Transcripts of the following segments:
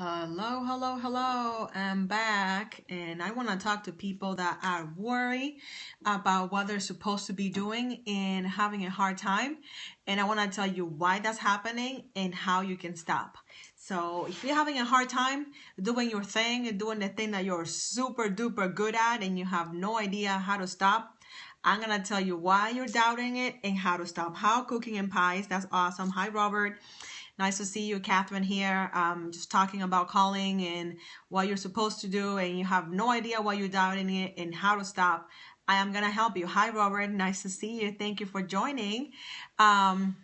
Hello, hello, hello. I'm back and I want to talk to people that are worried about what they're supposed to be doing and having a hard time. And I want to tell you why that's happening and how you can stop. So if you're having a hard time doing your thing and doing the thing that you're super duper good at and you have no idea how to stop, I'm going to tell you why you're doubting it and how to stop. How cooking and pies. That's awesome. Hi, Robert. Nice to see you, Catherine, here. Just talking about calling and what you're supposed to do, and you have no idea why you're doubting it and how to stop. I am going to help you. Hi, Robert. Nice to see you. Thank you for joining. Um,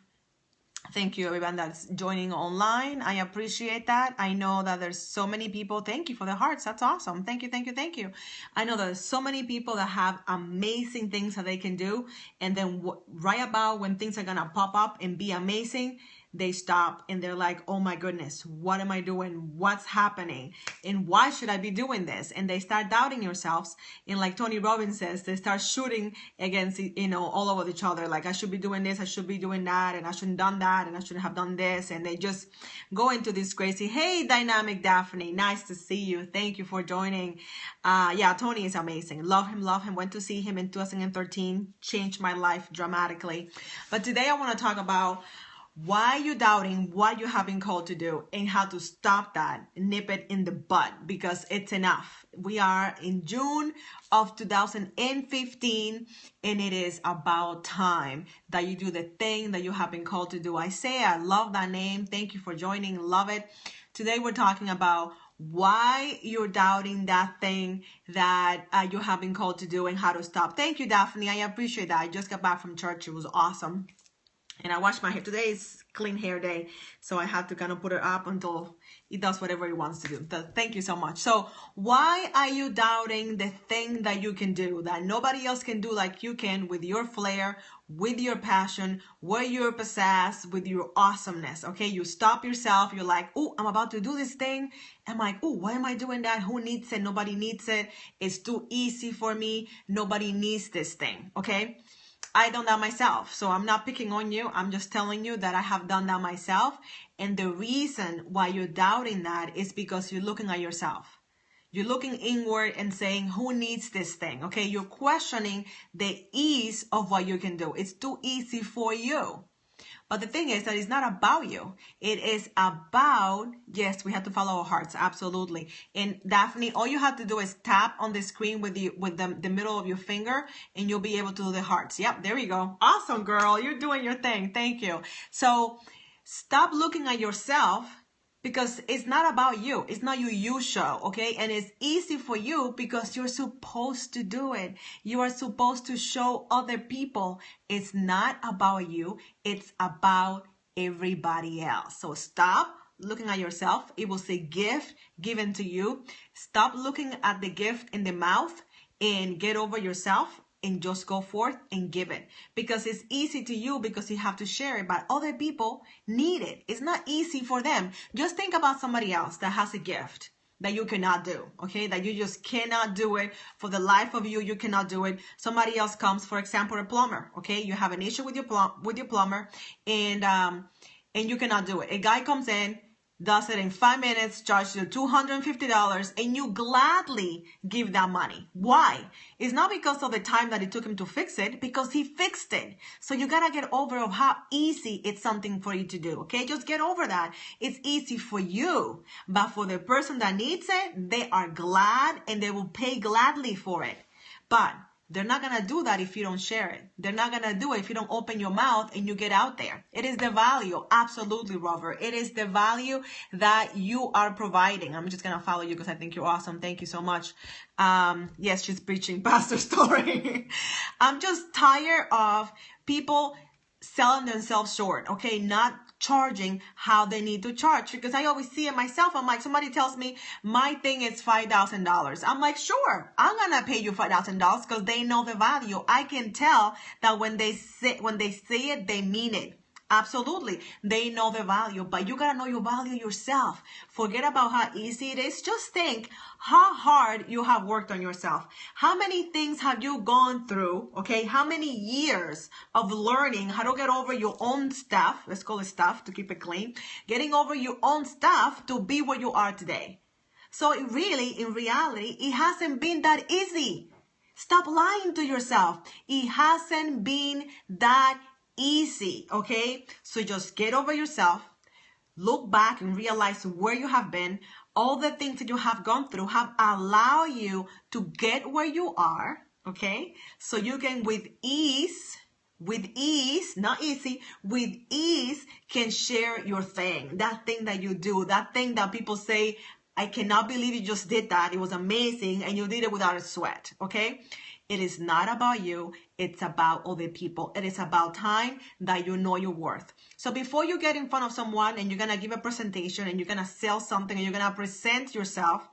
Thank you, everyone that's joining online. I appreciate that. I know that there's so many people. Thank you for the hearts. That's awesome. Thank you, thank you, thank you. I know there's so many people that have amazing things that they can do. And then right about when things are going to pop up and be amazing, they stop and they're like, oh my goodness, what am I doing? What's happening? And why should I be doing this? And they start doubting yourselves. And like Tony Robbins says, they start shooting against, all over each other. Like, I should be doing this, I should be doing that, and I shouldn't have done that, and I shouldn't have done this. And they just go into this crazy, hey, Dynamic Daphne, nice to see you. Thank you for joining. Yeah, Tony is amazing. Love him, love him. Went to see him in 2013. Changed my life dramatically. But today I want to talk about why you're doubting what you have been called to do and how to stop that, nip it in the bud, because it's enough. We are in June of 2015 and it is about time that you do the thing that you have been called to do. I love that name. Thank you for joining. Love it. Today we're talking about why you're doubting that thing that you have been called to do and how to stop. Thank you, Daphne. I appreciate that. I just got back from church. It was awesome. And I washed my hair. Today is clean hair day, so I had to kind of put it up until it does whatever it wants to do. Thank you so much. So why are you doubting the thing that you can do, that nobody else can do like you can, with your flair, with your passion, with your pizzazz, with your awesomeness? Okay, you stop yourself. You're like, oh, I'm about to do this thing. I'm like, oh, why am I doing that? Who needs it? Nobody needs it. It's too easy for me. Nobody needs this thing. Okay. I done that myself. So I'm not picking on you. I'm just telling you that I have done that myself. And the reason why you're doubting that is because you're looking at yourself. You're looking inward and saying, who needs this thing? Okay, you're questioning the ease of what you can do. It's too easy for you. But the thing is that it's not about you. It is about, yes, we have to follow our hearts. Absolutely. And Daphne, all you have to do is tap on the screen with the middle of your finger and you'll be able to do the hearts. Yep, there you go. Awesome, girl. You're doing your thing. Thank you. So stop looking at yourself, because it's not about you. It's not you show, okay? And it's easy for you because you're supposed to do it. You are supposed to show other people. It's not about you. It's about everybody else. So stop looking at yourself. It will say gift given to you. Stop looking at the gift in the mouth and get over yourself and just go forth and give it, because it's easy to you because you have to share it, but other people need it. It's not easy for them. Just think about somebody else that has a gift that you cannot do, okay? That you just cannot do it for the life of you. You cannot do it. Somebody else comes, for example, a plumber, okay? You have an issue with your plumber and you cannot do it. A guy comes in, does it in 5 minutes, charges you $250, and you gladly give that money. Why? It's not because of the time that it took him to fix it, because he fixed it. So you gotta get over of how easy it's something for you to do, okay? Just get over that. It's easy for you, but for the person that needs it, they are glad and they will pay gladly for it. But they're not going to do that if you don't share it. They're not going to do it if you don't open your mouth and you get out there. It is the value. Absolutely, Robert. It is the value that you are providing. I'm just going to follow you because I think you're awesome. Thank you so much. Yes, she's preaching Pastor Story. I'm just tired of people selling themselves short, okay? Not charging how they need to charge, because I always see it myself. I'm like, somebody tells me my thing is $5,000. I'm like, sure, I'm gonna pay you $5,000 because they know the value. I can tell that when they say it, they mean it. Absolutely. They know the value, but you gotta know your value yourself. Forget about how easy it is. Just think how hard you have worked on yourself. How many things have you gone through, okay? How many years of learning how to get over your own stuff, let's call it stuff to keep it clean, getting over your own stuff to be where you are today. So it really, in reality, it hasn't been that easy. Stop lying to yourself. It hasn't been that easy, okay? So just get over yourself, look back and realize where you have been. All the things that you have gone through have allowed you to get where you are, okay? So you can with ease, not easy, with ease can share your thing, that thing that you do, that thing that people say, I cannot believe you just did that. It was amazing and you did it without a sweat, okay? It is not about you. It's about other people. It is about time that you know your worth. So before you get in front of someone and you're going to give a presentation and you're going to sell something and you're going to present yourself,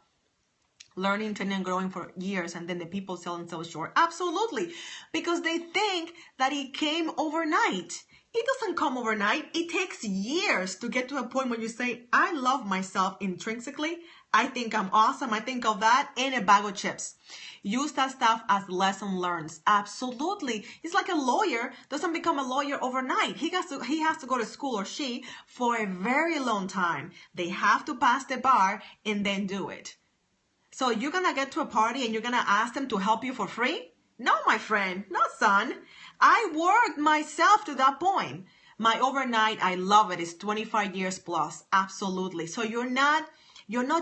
learning, training, and growing for years, and then the people sell themselves short. Absolutely. Because they think that it came overnight. It doesn't come overnight. It takes years to get to a point where you say, I love myself intrinsically. I think I'm awesome. I think of that in a bag of chips. Use that stuff as lesson learned. Absolutely. It's like a lawyer doesn't become a lawyer overnight. He has to go to school, or she, for a very long time. They have to pass the bar and then do it. So you're going to get to a party and you're going to ask them to help you for free? No, my friend, no, son. I worked myself to that point. My overnight, I love it. It's 25 years plus. Absolutely. So you're not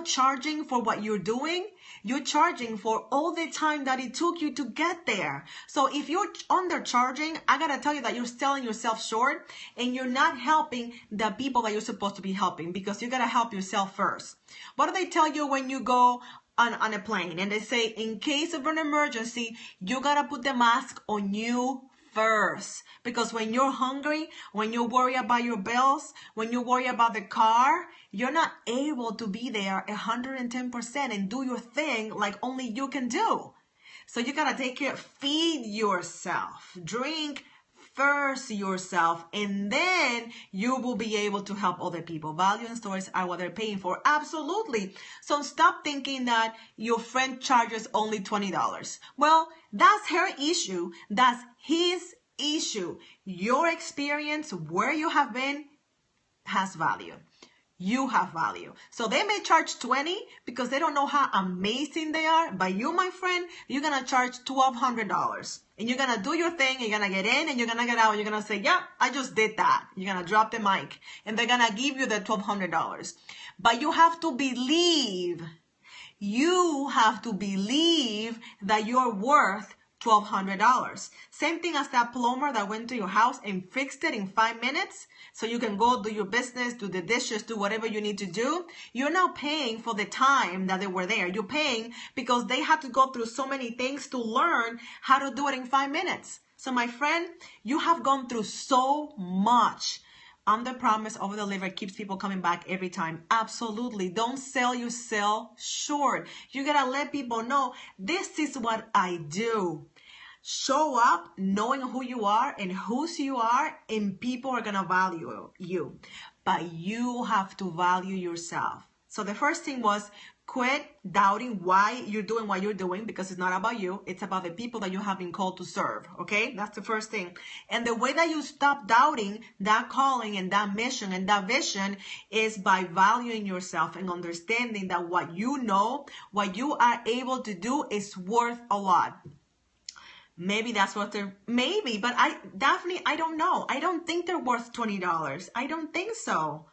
charging for what you're doing. You're charging for all the time that it took you to get there. So if you're undercharging, I got to tell you that you're selling yourself short and you're not helping the people that you're supposed to be helping, because you got to help yourself first. What do they tell you when you go on a plane? And they say, in case of an emergency, you got to put the mask on you first. Because when you're hungry, when you worry about your bills, when you worry about the car, you're not able to be there 110% and do your thing like only you can do. So you got to take care, feed yourself, drink first yourself, and then you will be able to help other people. Value and stories are what they're paying for. Absolutely. So stop thinking that your friend charges only $20. Well, that's her issue. That's his issue. Your experience, where you have been, has value. You have value. So they may charge 20 because they don't know how amazing they are. But you, my friend, you're going to charge $1,200. And you're going to do your thing. You're going to get in and you're going to get out. And you're going to say, yeah, I just did that. You're going to drop the mic. And they're going to give you the $1,200. But you have to believe. You have to believe that you're worth $1,200. Same thing as that plumber that went to your house and fixed it in 5 minutes so you can go do your business, do the dishes, do whatever you need to do. You're not paying for the time that they were there. You're paying because they had to go through so many things to learn how to do it in 5 minutes. So my friend, you have gone through so much. Under promise, over deliver keeps people coming back every time. Absolutely. Don't sell yourself short. You gotta let people know this is what I do. Show up knowing who you are and whose you are, and people are gonna value you. But you have to value yourself. So the first thing was quit doubting why you're doing what you're doing, because it's not about you. It's about the people that you have been called to serve. Okay? That's the first thing. And the way that you stop doubting that calling and that mission and that vision is by valuing yourself and understanding that what you know, what you are able to do is worth a lot. Maybe that's what they're, maybe, but I don't know. I don't think they're worth $20. I don't think so.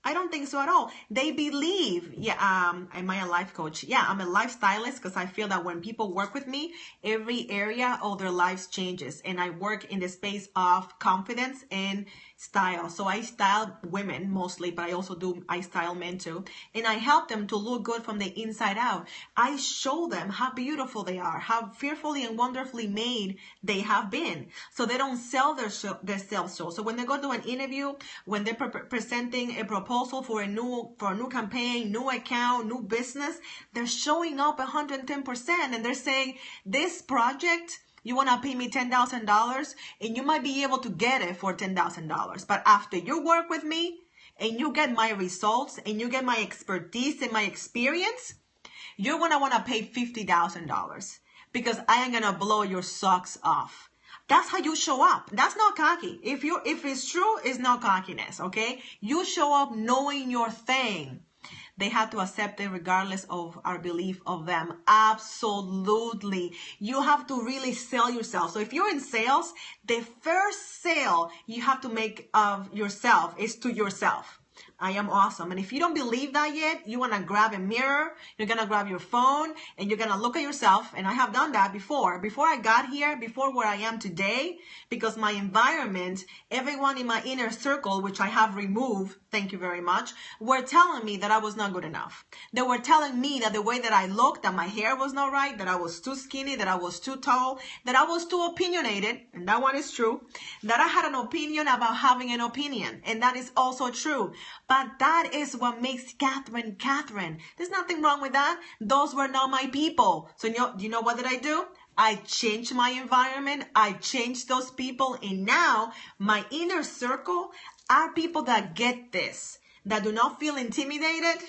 I don't think so at all. They believe, am I a life coach? Yeah, I'm a life stylist because I feel that when people work with me, every area of their lives changes. And I work in the space of confidence and style. So I style women mostly, but I style men too. And I help them to look good from the inside out. I show them how beautiful they are, how fearfully and wonderfully made they have been. So they don't sell their self show. So when they go to an interview, when they're presenting a proposal for a new campaign, new account, new business, they're showing up 110%, and they're saying, this project, You want to pay me $10,000, and you might be able to get it for $10,000. But after you work with me and you get my results and you get my expertise and my experience, you're going to want to pay $50,000 because I am going to blow your socks off. That's how you show up. That's not cocky. If it's true, it's not cockiness, okay? You show up knowing your thing. They have to accept it regardless of our belief of them. Absolutely. You have to really sell yourself. So if you're in sales, the first sale you have to make of yourself is to yourself. I am awesome. And if you don't believe that yet, you want to grab a mirror, you're going to grab your phone, and you're going to look at yourself. And I have done that before I got here, before where I am today, because my environment, everyone in my inner circle, which I have removed, thank you very much, were telling me that I was not good enough. They were telling me that the way that I looked, that my hair was not right, that I was too skinny, that I was too tall, that I was too opinionated, and that one is true, that I had an opinion about having an opinion, and that is also true. But that is what makes Catherine, Catherine. There's nothing wrong with that. Those were not my people. So you know what did I do? I changed my environment. I changed those people. And now my inner circle are people that get this, that do not feel intimidated,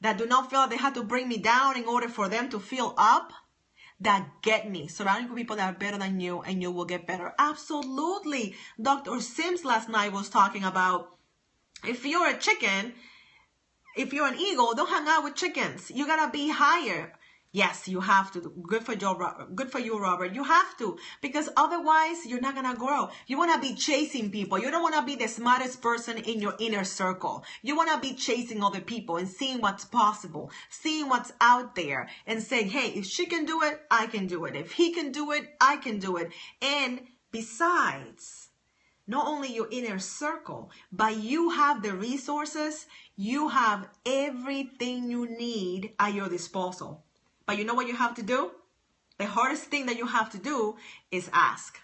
that do not feel like they have to bring me down in order for them to feel up, that get me. Surrounding people that are better than you, and you will get better. Absolutely. Dr. Sims last night was talking about, if you're a chicken, if you're an eagle, don't hang out with chickens. You gotta be higher. Yes, you have to. Good for you, Robert. You have to, because otherwise you're not gonna grow. You wanna be chasing people. You don't wanna be the smartest person in your inner circle. You wanna be chasing other people and seeing what's possible, seeing what's out there, and saying, hey, if she can do it, I can do it. If he can do it, I can do it. And besides, not only your inner circle, but you have the resources, you have everything you need at your disposal. But you know what you have to do? The hardest thing that you have to do is ask.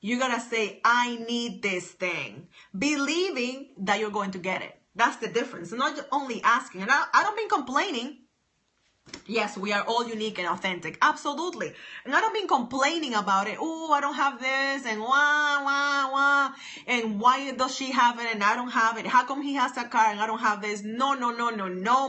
You gotta say, I need this thing, believing that you're going to get it. That's the difference. Not only asking. And I don't mean complaining. Yes, we are all unique and authentic. Absolutely. And I don't mean complaining about it. Oh, I don't have this, and wah. And why does she have it and I don't have it? How come he has that car and I don't have this? No,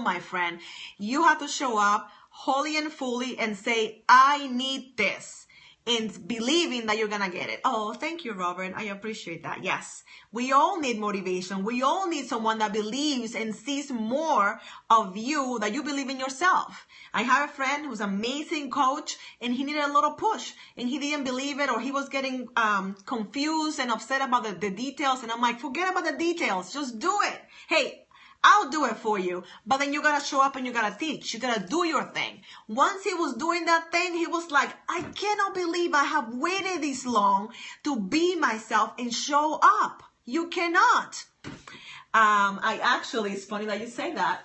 my friend. You have to show up wholly and fully and say, I need this. And believing that you're going to get it. Oh, thank you, Robert. I appreciate that. Yes, we all need motivation. We all need someone that believes and sees more of you, that you believe in yourself. I have a friend who's an amazing coach, and he needed a little push, and he didn't believe it, or he was getting confused and upset about the details. And I'm like, forget about the details. Just do it. Hey, I'll do it for you. But then you got to show up and you got to teach. You got to do your thing. Once he was doing that thing, he was like, I cannot believe I have waited this long to be myself and show up. You cannot. It's funny that you say that.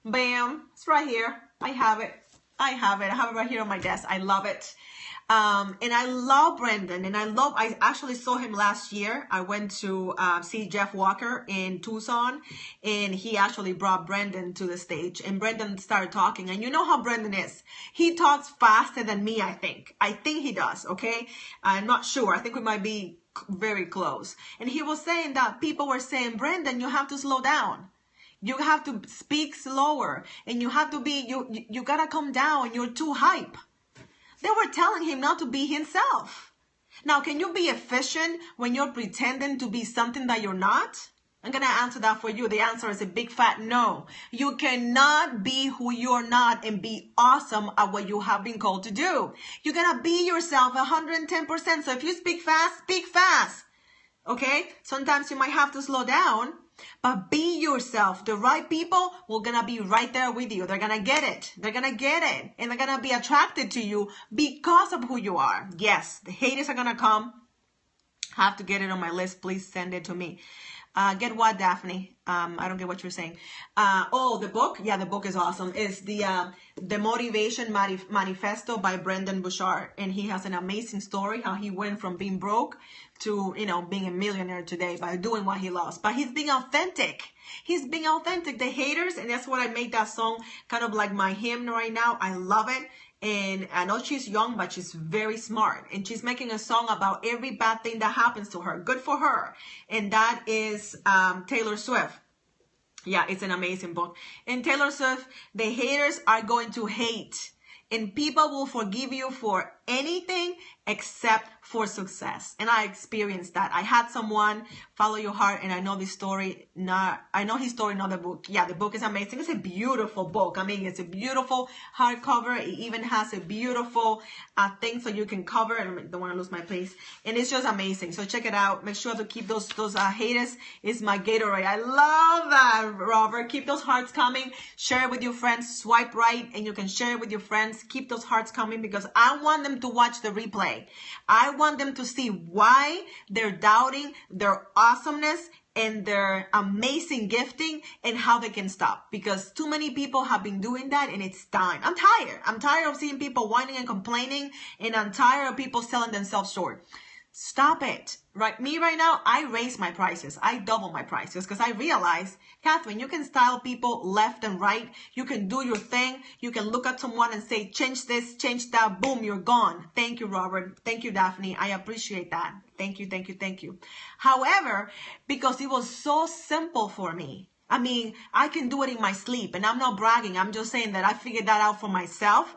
Bam. It's right here. I have it. I have it right here on my desk. I love it. And I love Brendan, and I actually saw him last year. I went to see Jeff Walker in Tucson, and he actually brought Brendan to the stage, and Brendan started talking. And you know how Brendan is. He talks faster than me, I think. I think he does, okay? I'm not sure. I think we might be very close. And he was saying that people were saying, Brendan, you have to slow down. You have to speak slower, and you have to be, you gotta come down. You're too hype. They were telling him not to be himself. Now, can you be efficient when you're pretending to be something that you're not? I'm going to answer that for you. The answer is a big fat no. You cannot be who you're not and be awesome at what you have been called to do. You got to be yourself 110%. So if you speak fast, speak fast. Okay? Sometimes you might have to slow down. But be yourself. The right people will gonna be right there with you. They're gonna get it. They're gonna get it. And they're gonna be attracted to you because of who you are. Yes, the haters are gonna come. Have to get it on my list. Please send it to me. Get what, Daphne? I don't get what you're saying. The book? Yeah, the book is awesome. It's the Motivation Manifesto by Brendan Bouchard. And he has an amazing story, how he went from being broke to, being a millionaire today by doing what he loves. But he's being authentic. He's being authentic. The haters, and that's what I made that song kind of like my hymn right now. I love it. And I know she's young, but she's very smart. And she's making a song about every bad thing that happens to her. Good for her. And that is Taylor Swift. Yeah, it's an amazing book. And Taylor Swift, the haters are going to hate. And people will forgive you for anything except for success. And I experienced that. I had someone follow your heart, and I know this story. I know his story, not the book. Yeah, the book is amazing. It's a beautiful book. I mean, it's a beautiful hardcover. It even has a beautiful thing so you can cover. I don't want to lose my place. And it's just amazing. So check it out. Make sure to keep those haters. It's my Gatorade. I love that, Robert. Keep those hearts coming. Share it with your friends. Swipe right, and you can share it with your friends. Keep those hearts coming because I want them to watch the replay. I want them to see why they're doubting their awesomeness and their amazing gifting and how they can stop, because too many people have been doing that and it's time. I'm tired of seeing people whining and complaining, and I'm tired of people selling themselves short. Stop it. Right now, I raise my prices. I double my prices because I realize, Catherine, you can style people left and right. You can do your thing. You can look at someone and say, change this, change that. Boom, you're gone. Thank you, Robert. Thank you, Daphne. I appreciate that. Thank you. However, because it was so simple for me, I mean, I can do it in my sleep, and I'm not bragging. I'm just saying that I figured that out for myself.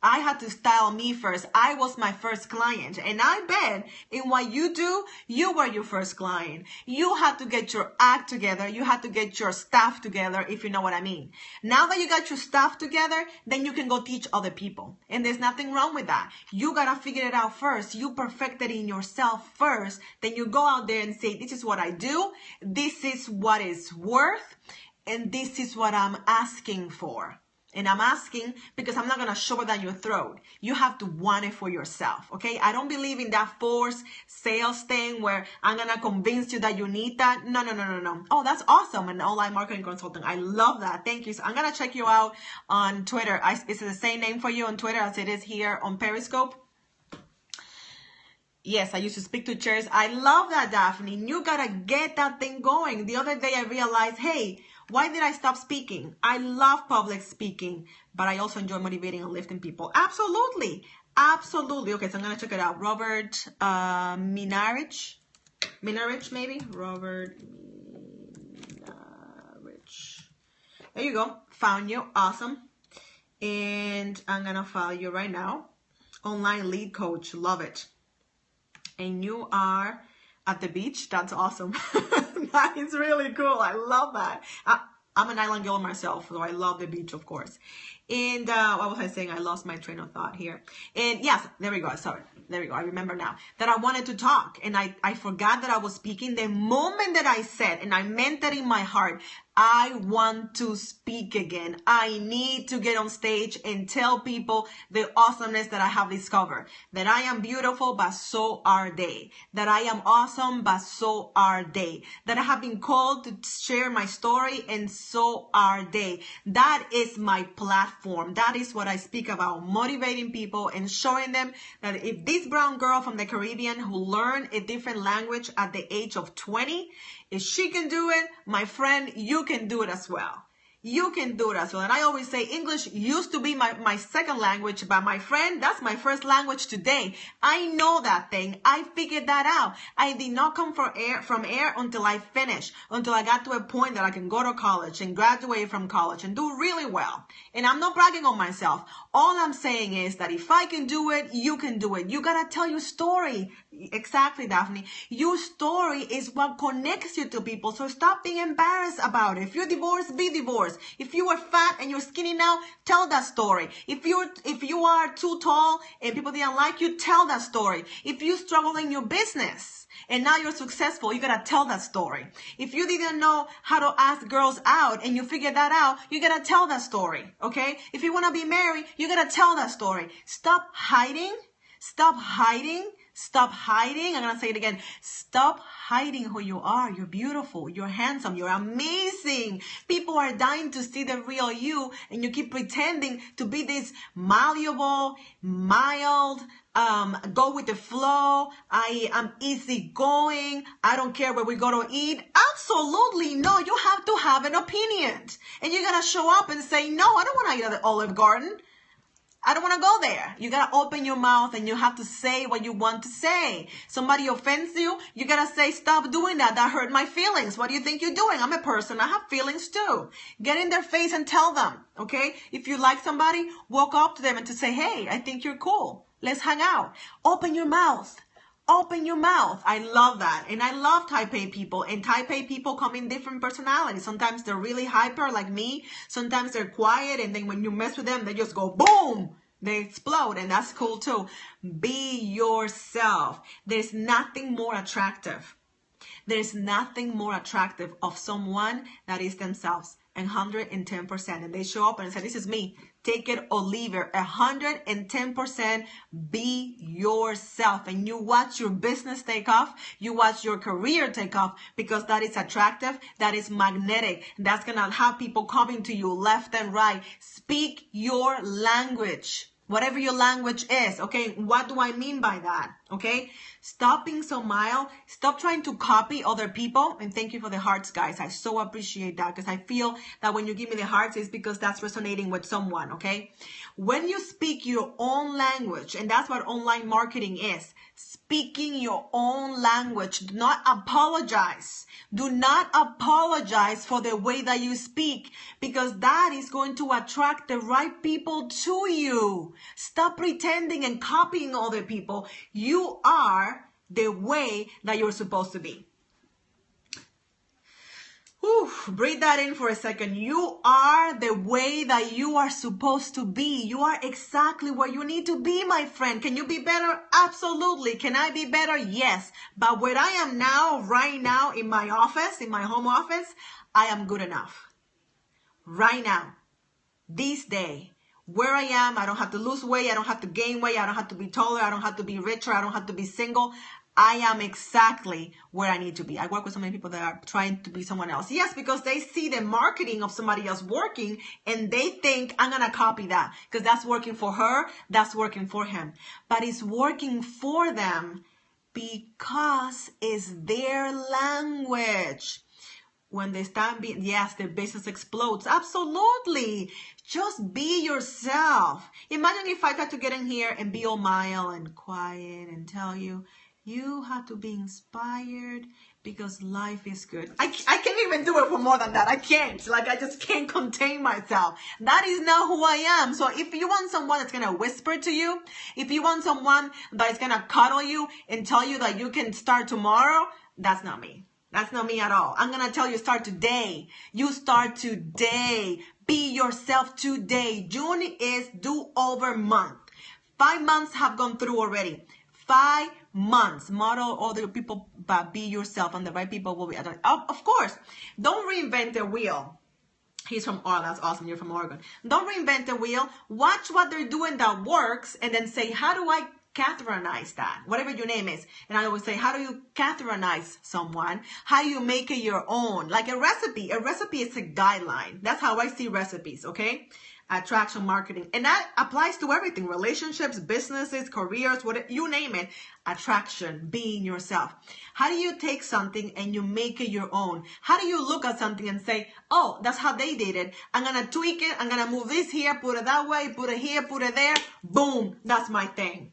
I had to style me first. I was my first client. And I bet in what you do, you were your first client. You had to get your act together. You had to get your stuff together, if you know what I mean. Now that you got your stuff together, then you can go teach other people. And there's nothing wrong with that. You got to figure it out first. You perfect it in yourself first. Then you go out there and say, this is what I do. This is what it's worth. And this is what I'm asking for. And I'm asking because I'm not going to shove it down your throat. You have to want it for yourself, okay? I don't believe in that forced sales thing where I'm going to convince you that you need that. No. Oh, that's awesome. An online marketing consultant. I love that. Thank you. So I'm going to check you out on Twitter. Is it the same name for you on Twitter as it is here on Periscope? Yes, I used to speak to chairs. I love that, Daphne. You got to get that thing going. The other day I realized, hey, why did I stop speaking? I love public speaking, but I also enjoy motivating and lifting people. Absolutely. Okay, so I'm going to check it out. Robert Minarich, maybe? Robert Minarich. There you go. Found you. Awesome. And I'm going to follow you right now. Online lead coach. Love it. And you are at the beach. That's awesome. That is really cool. I love that. I'm an island girl myself, so I love the beach, of course. And what was I saying? I lost my train of thought here. And yes, there we go. Sorry. There we go. I remember now that I wanted to talk, and I forgot that I was speaking. The moment that I said, and I meant that in my heart, I want to speak again. I need to get on stage and tell people the awesomeness that I have discovered. That I am beautiful, but so are they. That I am awesome, but so are they. That I have been called to share my story, and so are they. That is my platform. That is what I speak about, motivating people and showing them that if this brown girl from the Caribbean who learned a different language at the age of 20, if she can do it, my friend, you can do it as well. You can do it as well. And I always say English used to be my second language, but my friend, that's my first language today. I know that thing. I figured that out. I did not come from air until I finished, until I got to a point that I can go to college and graduate from college and do really well. And I'm not bragging on myself. All I'm saying is that if I can do it, you can do it. You got to tell your story. Exactly, Daphne. Your story is what connects you to people. So stop being embarrassed about it. If you're divorced, be divorced. If you are fat and you're skinny now, tell that story. If you are too tall and people didn't like you, tell that story. If you struggle in your business and now you're successful, you gotta tell that story. If you didn't know how to ask girls out and you figured that out, you gotta tell that story, okay? If you wanna be married, you gotta tell that story. Stop hiding. Stop hiding. Stop hiding. I'm going to say it again. Stop hiding who you are. You're beautiful. You're handsome. You're amazing. People are dying to see the real you, and you keep pretending to be this malleable, mild, go with the flow. I am easygoing. I don't care where we go to eat. Absolutely no. You have to have an opinion. And you gotta show up and say, no, I don't want to eat at the Olive Garden. I don't want to go there. You got to open your mouth and you have to say what you want to say. Somebody offends you, you got to say, stop doing that. That hurt my feelings. What do you think you're doing? I'm a person. I have feelings too. Get in their face and tell them, okay? If you like somebody, walk up to them and to say, hey, I think you're cool. Let's hang out. Open your mouth. Open your mouth. I love that. And I love Type A people. And Type A people come in different personalities. Sometimes they're really hyper like me. Sometimes they're quiet. And then when you mess with them, they just go boom. They explode. And that's cool too. Be yourself. There's nothing more attractive. There's nothing more attractive of someone that is themselves. 110%. And they show up and say, this is me. Take it or leave it. 110% be yourself. And you watch your business take off. You watch your career take off because that is attractive. That is magnetic. That's going to have people coming to you left and right. Speak your language. Whatever your language is, okay? What do I mean by that, okay? Stop being so mild. Stop trying to copy other people. And thank you for the hearts, guys. I so appreciate that because I feel that when you give me the hearts, it's because that's resonating with someone, okay? When you speak your own language, and that's what online marketing is, speaking your own language. Do not apologize. Do not apologize for the way that you speak because that is going to attract the right people to you. Stop pretending and copying other people. You are the way that you're supposed to be. Whew, breathe that in for a second. You are the way that you are supposed to be. You are exactly where you need to be, my friend. Can you be better? Absolutely. Can I be better? Yes. But where I am now, right now, in my office, in my home office, I am good enough. Right now, this day, where I am, I don't have to lose weight. I don't have to gain weight. I don't have to be taller. I don't have to be richer. I don't have to be single. I am exactly where I need to be. I work with so many people that are trying to be someone else. Yes, because they see the marketing of somebody else working and they think I'm going to copy that because that's working for her. That's working for him. But it's working for them because it's their language. When they start being, yes, their business explodes. Absolutely. Just be yourself. Imagine if I got to get in here and be all mild and quiet and tell you, you have to be inspired because life is good. I can't even do it for more than that. I can't. Like, I just can't contain myself. That is not who I am. So if you want someone that's going to whisper to you, if you want someone that is going to cuddle you and tell you that you can start tomorrow, that's not me. That's not me at all. I'm going to tell you, start today. You start today. Be yourself today. June is do-over month. 5 months have gone through already. 5 months. Model other people, but be yourself, and the right people will be. Of course, don't reinvent the wheel. He's from, oh, that's awesome. You're from Oregon. Don't reinvent the wheel. Watch what they're doing that works, and then say, how do I Catherinize that, whatever your name is. And I always say, how do you Catherinize someone? How do you make it your own? Like a recipe. A recipe is a guideline. That's how I see recipes, okay? Attraction marketing. And that applies to everything. Relationships, businesses, careers, whatever, you name it. Attraction, being yourself. How do you take something and you make it your own? How do you look at something and say, oh, that's how they did it. I'm going to tweak it. I'm going to move this here, put it that way, put it here, put it there. Boom. That's my thing.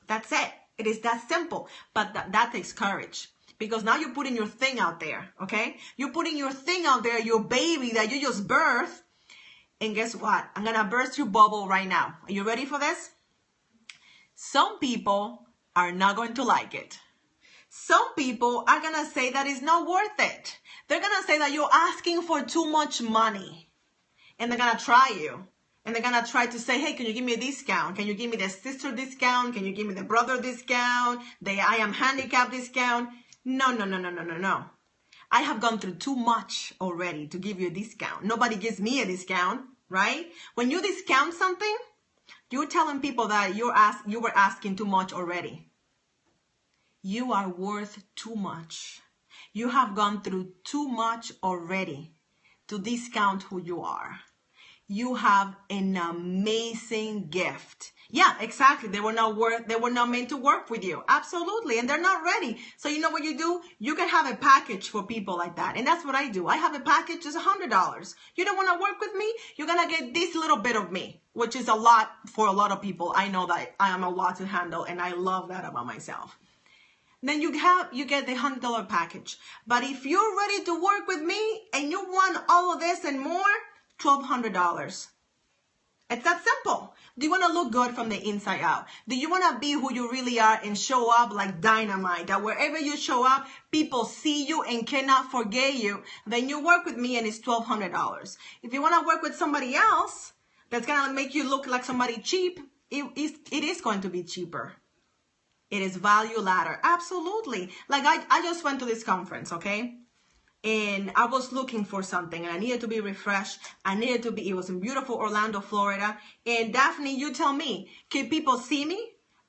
That's it. It is that simple. But that takes courage. Because now you're putting your thing out there, okay? You're putting your thing out there, your baby that you just birthed. And guess what? I'm going to burst your bubble right now. Are you ready for this? Some people are not going to like it. Some people are going to say that it's not worth it. They're going to say that you're asking for too much money. And they're going to try you. And they're going to try to say, hey, can you give me a discount? Can you give me the sister discount? Can you give me the brother discount? The I am handicapped discount? No, no, no, no, no, no, no. I have gone through too much already to give you a discount. Nobody gives me a discount, right? When you discount something, you're telling people that you were asking too much already. You are worth too much. You have gone through too much already to discount who you are. you have an amazing gift. Yeah, exactly. They were not meant to work with you. Absolutely. And they're not ready. So you know what you do? You can have a package for people like that. And that's what I do. I have a package that's $100. You don't want to work with me? You're going to get this little bit of me, which is a lot for a lot of people. I know that I am a lot to handle, and I love that about myself. Then you get the $100 package. But if you're ready to work with me and you want all of this and more, $1,200. It's that simple. Do you want to look good from the inside out? Do you want to be who you really are and show up like dynamite? That wherever you show up, people see you and cannot forget you. Then you work with me and it's $1,200. If you want to work with somebody else that's going to make you look like somebody cheap, it is going to be cheaper. It is value ladder. Absolutely. Like I just went to this conference, okay? And I was looking for something and I needed to be refreshed. It was in beautiful Orlando, Florida. And Daphne, you tell me, can people see me?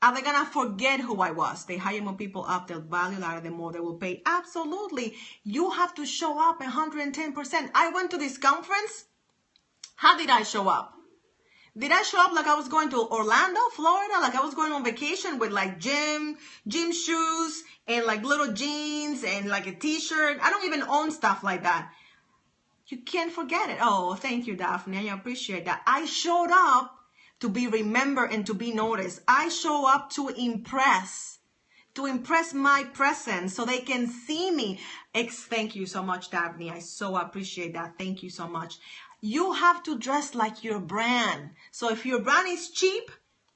Are they gonna forget who I was? They hire more people up the value ladder, the more they will pay. Absolutely. You have to show up 110%. I went to this conference. How did I show up? Did I show up like I was going to Orlando, Florida? Like I was going on vacation with like gym shoes and like little jeans and like a t-shirt. I don't even own stuff like that. You can't forget it. Oh, thank you, Daphne. I appreciate that. I showed up to be remembered and to be noticed. I show up to impress my presence so they can see me. Thank you so much, Daphne. I so appreciate that. Thank you so much. You have to dress like your brand. So if your brand is cheap,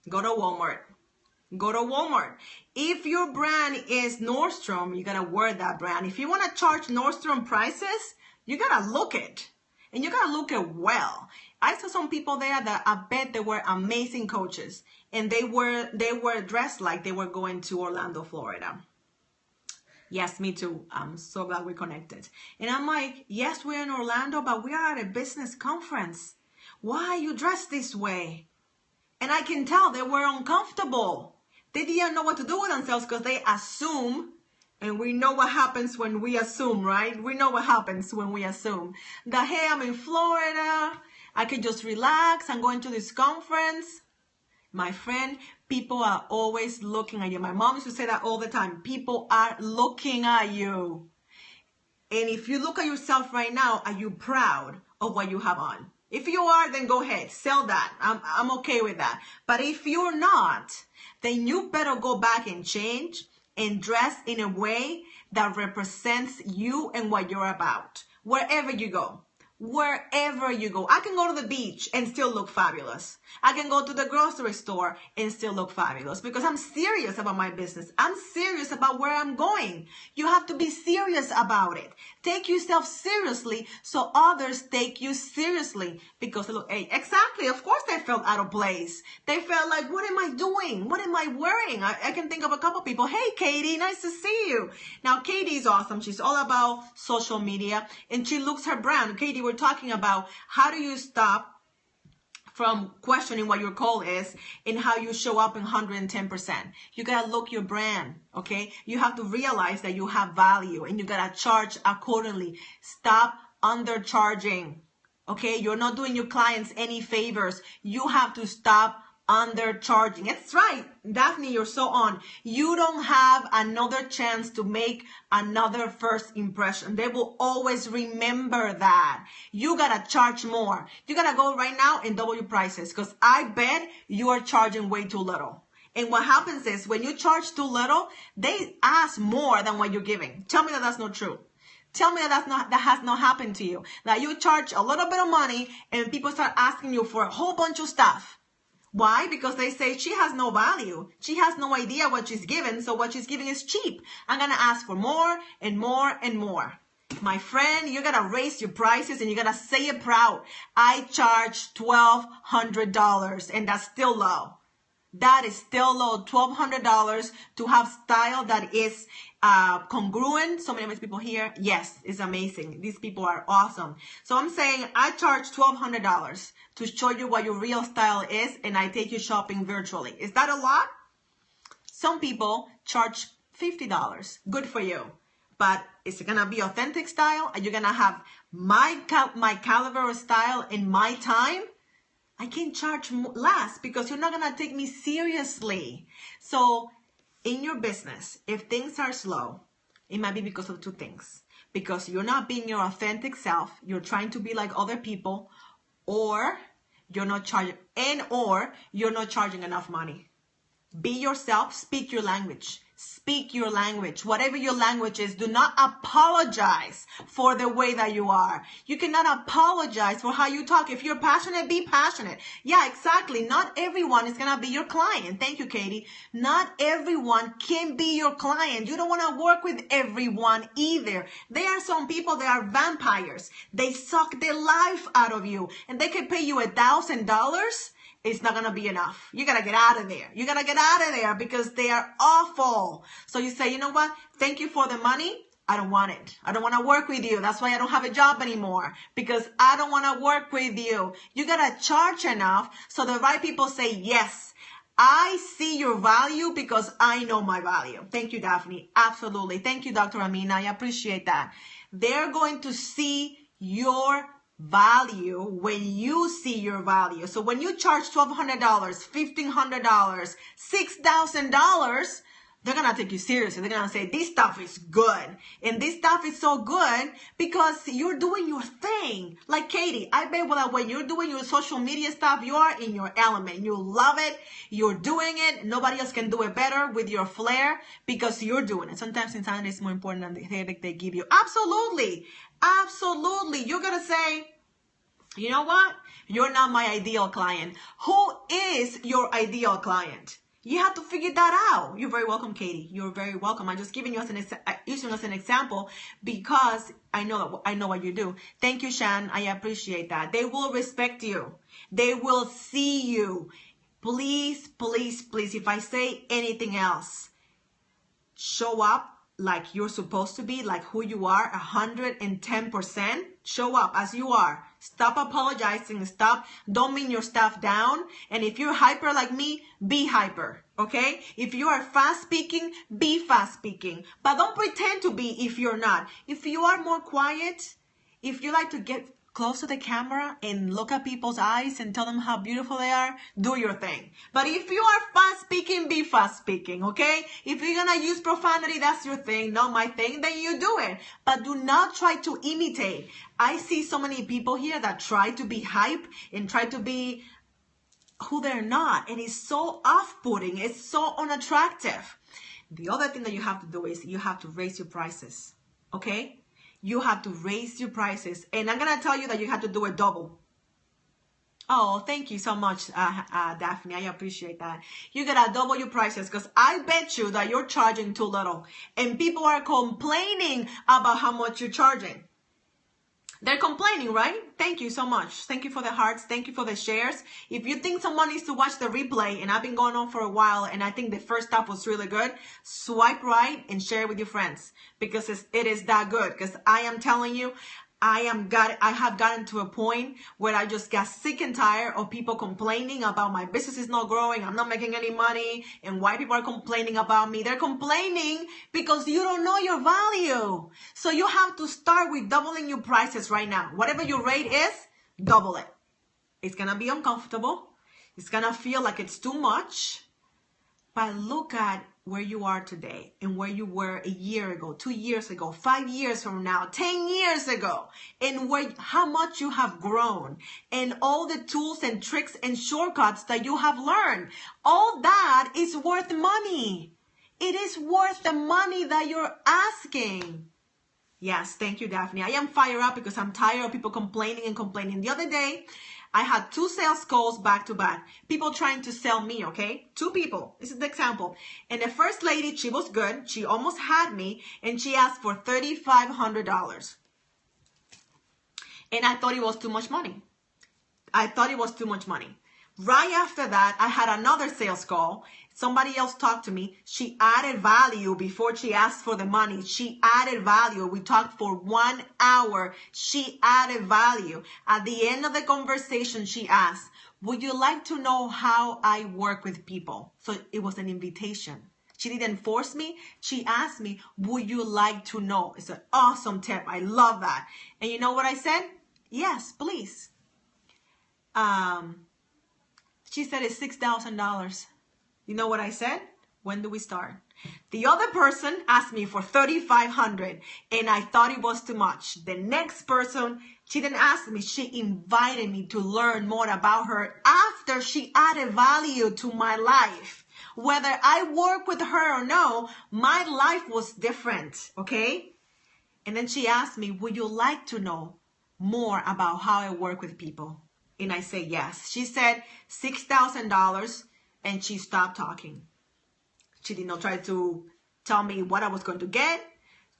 go to Walmart. Go to Walmart. If your brand is Nordstrom, you gotta wear that brand. If you wanna charge Nordstrom prices, you gotta look it. And you gotta look it well. I saw some people there that I bet they were amazing coaches. And they were dressed like they were going to Orlando, Florida. Yes, me too. I'm so glad we connected. And I'm like, yes, we're in Orlando, but we are at a business conference. Why are you dressed this way? And I can tell they were uncomfortable. They didn't know what to do with themselves because they assume, and we know what happens when we assume, right? We know what happens when we assume that, hey, I'm in Florida. I can just relax. I'm going to this conference. My friend, people are always looking at you. My mom used to say that all the time. People are looking at you. And if you look at yourself right now, are you proud of what you have on? If you are, then go ahead, sell that. I'm okay with that. But if you're not, then you better go back and change and dress in a way that represents you and what you're about. Wherever you go. Wherever you go. I can go to the beach and still look fabulous. I can go to the grocery store and still look fabulous because I'm serious about my business. I'm serious about where I'm going. You have to be serious about it. Take yourself seriously so others take you seriously because look, hey, exactly. Of course they felt out of place. They felt like, what am I doing? What am I wearing? I can think of a couple people. Hey, Katie, nice to see you. Now, Katie is awesome. She's all about social media and she looks her brand. Katie, we're talking about how do you stop from questioning what your call is and how you show up in 110%. You gotta look your brand, okay? You have to realize that you have value and you gotta charge accordingly. Stop undercharging, okay? You're not doing your clients any favors. You have to stop undercharging. It's right. Daphne, you're so on. You don't have another chance to make another first impression. They will always remember that. You gotta charge more. You gotta go right now and double your prices because I bet you are charging way too little. And what happens is when you charge too little, they ask more than what you're giving. Tell me that that's not true. Tell me that has not happened to you. That you charge a little bit of money and people start asking you for a whole bunch of stuff. Why? Because they say she has no value. She has no idea what she's giving, so what she's giving is cheap. I'm going to ask for more and more and more. My friend, you got to raise your prices and you got to say it proud. I charge $1,200 and that's still low. That is still low. $1,200 to have style that is congruent. So many people here. Yes, it's amazing. These people are awesome. So I'm saying I charge $1,200 to show you what your real style is and I take you shopping virtually. Is that a lot? Some people charge $50. Good for you. But is it going to be authentic style? Are you going to have my caliber of style in my time? I can charge less because you're not going to take me seriously. So in your business, if things are slow, it might be because of two things. Because you're not being your authentic self, you're trying to be like other people, or you're not charging, or you're not charging enough money. Be yourself, speak your language. Speak your language. Whatever your language is, do not apologize for the way that you are. You cannot apologize for how you talk. If you're passionate, be passionate. Yeah, exactly. Not everyone is going to be your client. Thank you, Katie. Not everyone can be your client. You don't want to work with everyone either. There are some people that are vampires. They suck the life out of you, and they can pay you $1,000. It's not going to be enough. You got to get out of there. You got to get out of there because they are awful. So you say, you know what? Thank you for the money. I don't want it. I don't want to work with you. That's why I don't have a job anymore, because I don't want to work with you. You got to charge enough so the right people say, yes, I see your value because I know my value. Thank you, Daphne. Absolutely. Thank you, Dr. Amina. I appreciate that. They're going to see your value when you see your value. So when you charge $1,200, $1,500, $6,000, they're going to take you seriously. They're going to say, this stuff is good. And this stuff is so good because you're doing your thing. Like Katie, I bet that when you're doing your social media stuff, you are in your element. You love it. You're doing it. Nobody else can do it better with your flair because you're doing it. Sometimes insanity is more important than the headache they give you. Absolutely. Absolutely. You're going to say, you know what? You're not my ideal client. Who is your ideal client? You have to figure that out. You're very welcome, Katie. You're very welcome. I'm just giving you using as an example because I know what you do. Thank you, Shan. I appreciate that. They will respect you. They will see you. Please, please, please, if I say anything else, show up like you're supposed to be, like who you are, 110%. Show up as you are. Stop apologizing. Don't mean your stuff down. And if you're hyper like me, be hyper. Okay? If you are fast speaking, be fast speaking. But don't pretend to be if you're not. If you are more quiet, if you like to get close to the camera and look at people's eyes and tell them how beautiful they are, do your thing. But if you are fast speaking, be fast speaking, okay? If you're gonna use profanity, that's your thing, not my thing, then you do it. But do not try to imitate. I see so many people here that try to be hype and try to be who they're not, and it's so off-putting, it's so unattractive. The other thing that you have to do is you have to raise your prices, okay? You have to raise your prices. And I'm going to tell you that you have to do it double. Oh, thank you so much, Daphne. I appreciate that. You got to double your prices because I bet you that you're charging too little. And people are complaining about how much you're charging. They're complaining, right? Thank you so much. Thank you for the hearts. Thank you for the shares. If you think someone needs to watch the replay, and I've been going on for a while, and I think the first stuff was really good, swipe right and share it with your friends because it is that good. Because I am telling you, I have gotten to a point where I just got sick and tired of people complaining about my business is not growing, I'm not making any money, and why people are complaining about me. They're complaining because you don't know your value. So you have to start with doubling your prices right now. Whatever your rate is, double it. It's going to be uncomfortable. It's going to feel like it's too much. But look at where you are today and where you were a year ago, 2 years ago, 5 years from now, 10 years ago, and how much you have grown and all the tools and tricks and shortcuts that you have learned. All that is worth money. It is worth the money that you're asking. Yes, thank you, Daphne. I am fired up because I'm tired of people complaining and complaining. The other day, I had 2 sales calls back to back. People trying to sell me, okay? 2 people. This is the example. And the first lady, she was good. She almost had me. And she asked for $3,500. And I thought it was too much money. Right after that, I had another sales call. Somebody else talked to me. She added value before she asked for the money. She added value. We talked for 1 hour. She added value. At the end of the conversation, she asked, would you like to know how I work with people? So it was an invitation. She didn't force me. She asked me, would you like to know? It's an awesome tip. I love that. And you know what I said? Yes, please. She said it's $6,000. You know what I said? When do we start? The other person asked me for $3,500 and I thought it was too much. The next person, she didn't ask me. She invited me to learn more about her after she added value to my life. Whether I work with her or no, my life was different, okay? And then she asked me, would you like to know more about how I work with people? And I say yes. She said $6,000 and she stopped talking. She did not try to tell me what I was going to get.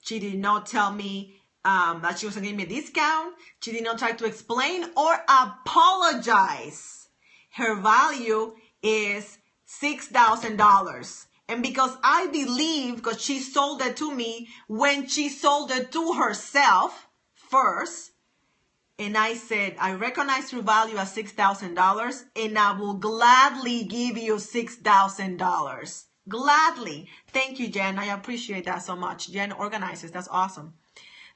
She did not tell me that she was going to give me a discount. She did not try to explain or apologize. Her value is $6,000. And because I believe, because she sold it to me, when she sold it to herself first, and I said, I recognize your value at $6,000 and I will gladly give you $6,000. Gladly. Thank you, Jen. I appreciate that so much. Jen organizes. That's awesome.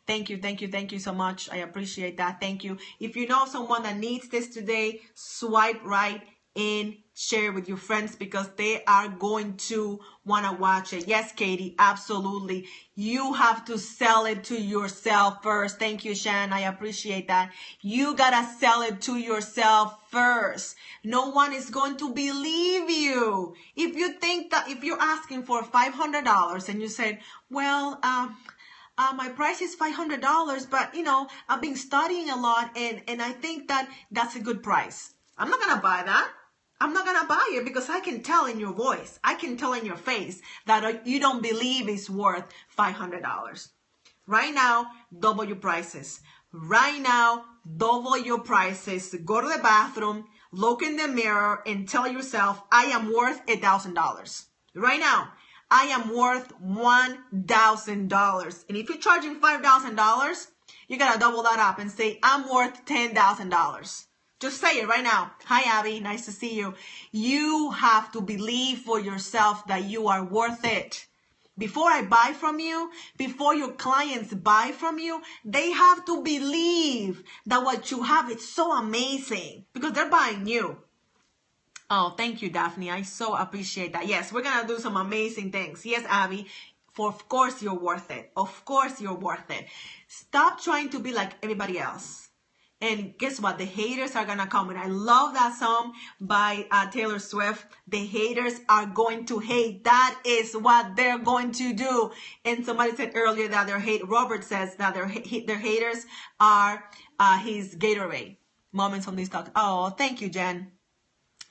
Thank you, thank you, thank you so much. I appreciate that. Thank you. If you know someone that needs this today, swipe right and share with your friends because they are going to want to watch it. Yes, Katie, absolutely. You have to sell it to yourself first. Thank you, Shan. I appreciate that. You got to sell it to yourself first. No one is going to believe you. If you think that if you're asking for $500 and you say, well, my price is $500, but you know, I've been studying a lot and I think that that's a good price. I'm not going to buy that. I'm not going to buy it because I can tell in your voice. I can tell in your face that you don't believe it's worth $500. Right now, double your prices. Right now, double your prices. Go to the bathroom, look in the mirror and tell yourself, I am worth $1,000. Right now, I am worth $1,000. And if you're charging $5,000, you got to double that up and say, I'm worth $10,000. Just say it right now. Hi, Abby. Nice to see you. You have to believe for yourself that you are worth it. Before I buy from you, before your clients buy from you, they have to believe that what you have is so amazing because they're buying you. Oh, thank you, Daphne. I so appreciate that. Yes, we're going to do some amazing things. Yes, Abby. Of course, you're worth it. Of course, you're worth it. Stop trying to be like everybody else. And guess what? The haters are going to come. And I love that song by Taylor Swift. The haters are going to hate. That is what they're going to do. And somebody said earlier that Robert says that their haters are his Gatorade. Moments on this talk. Oh, thank you, Jen.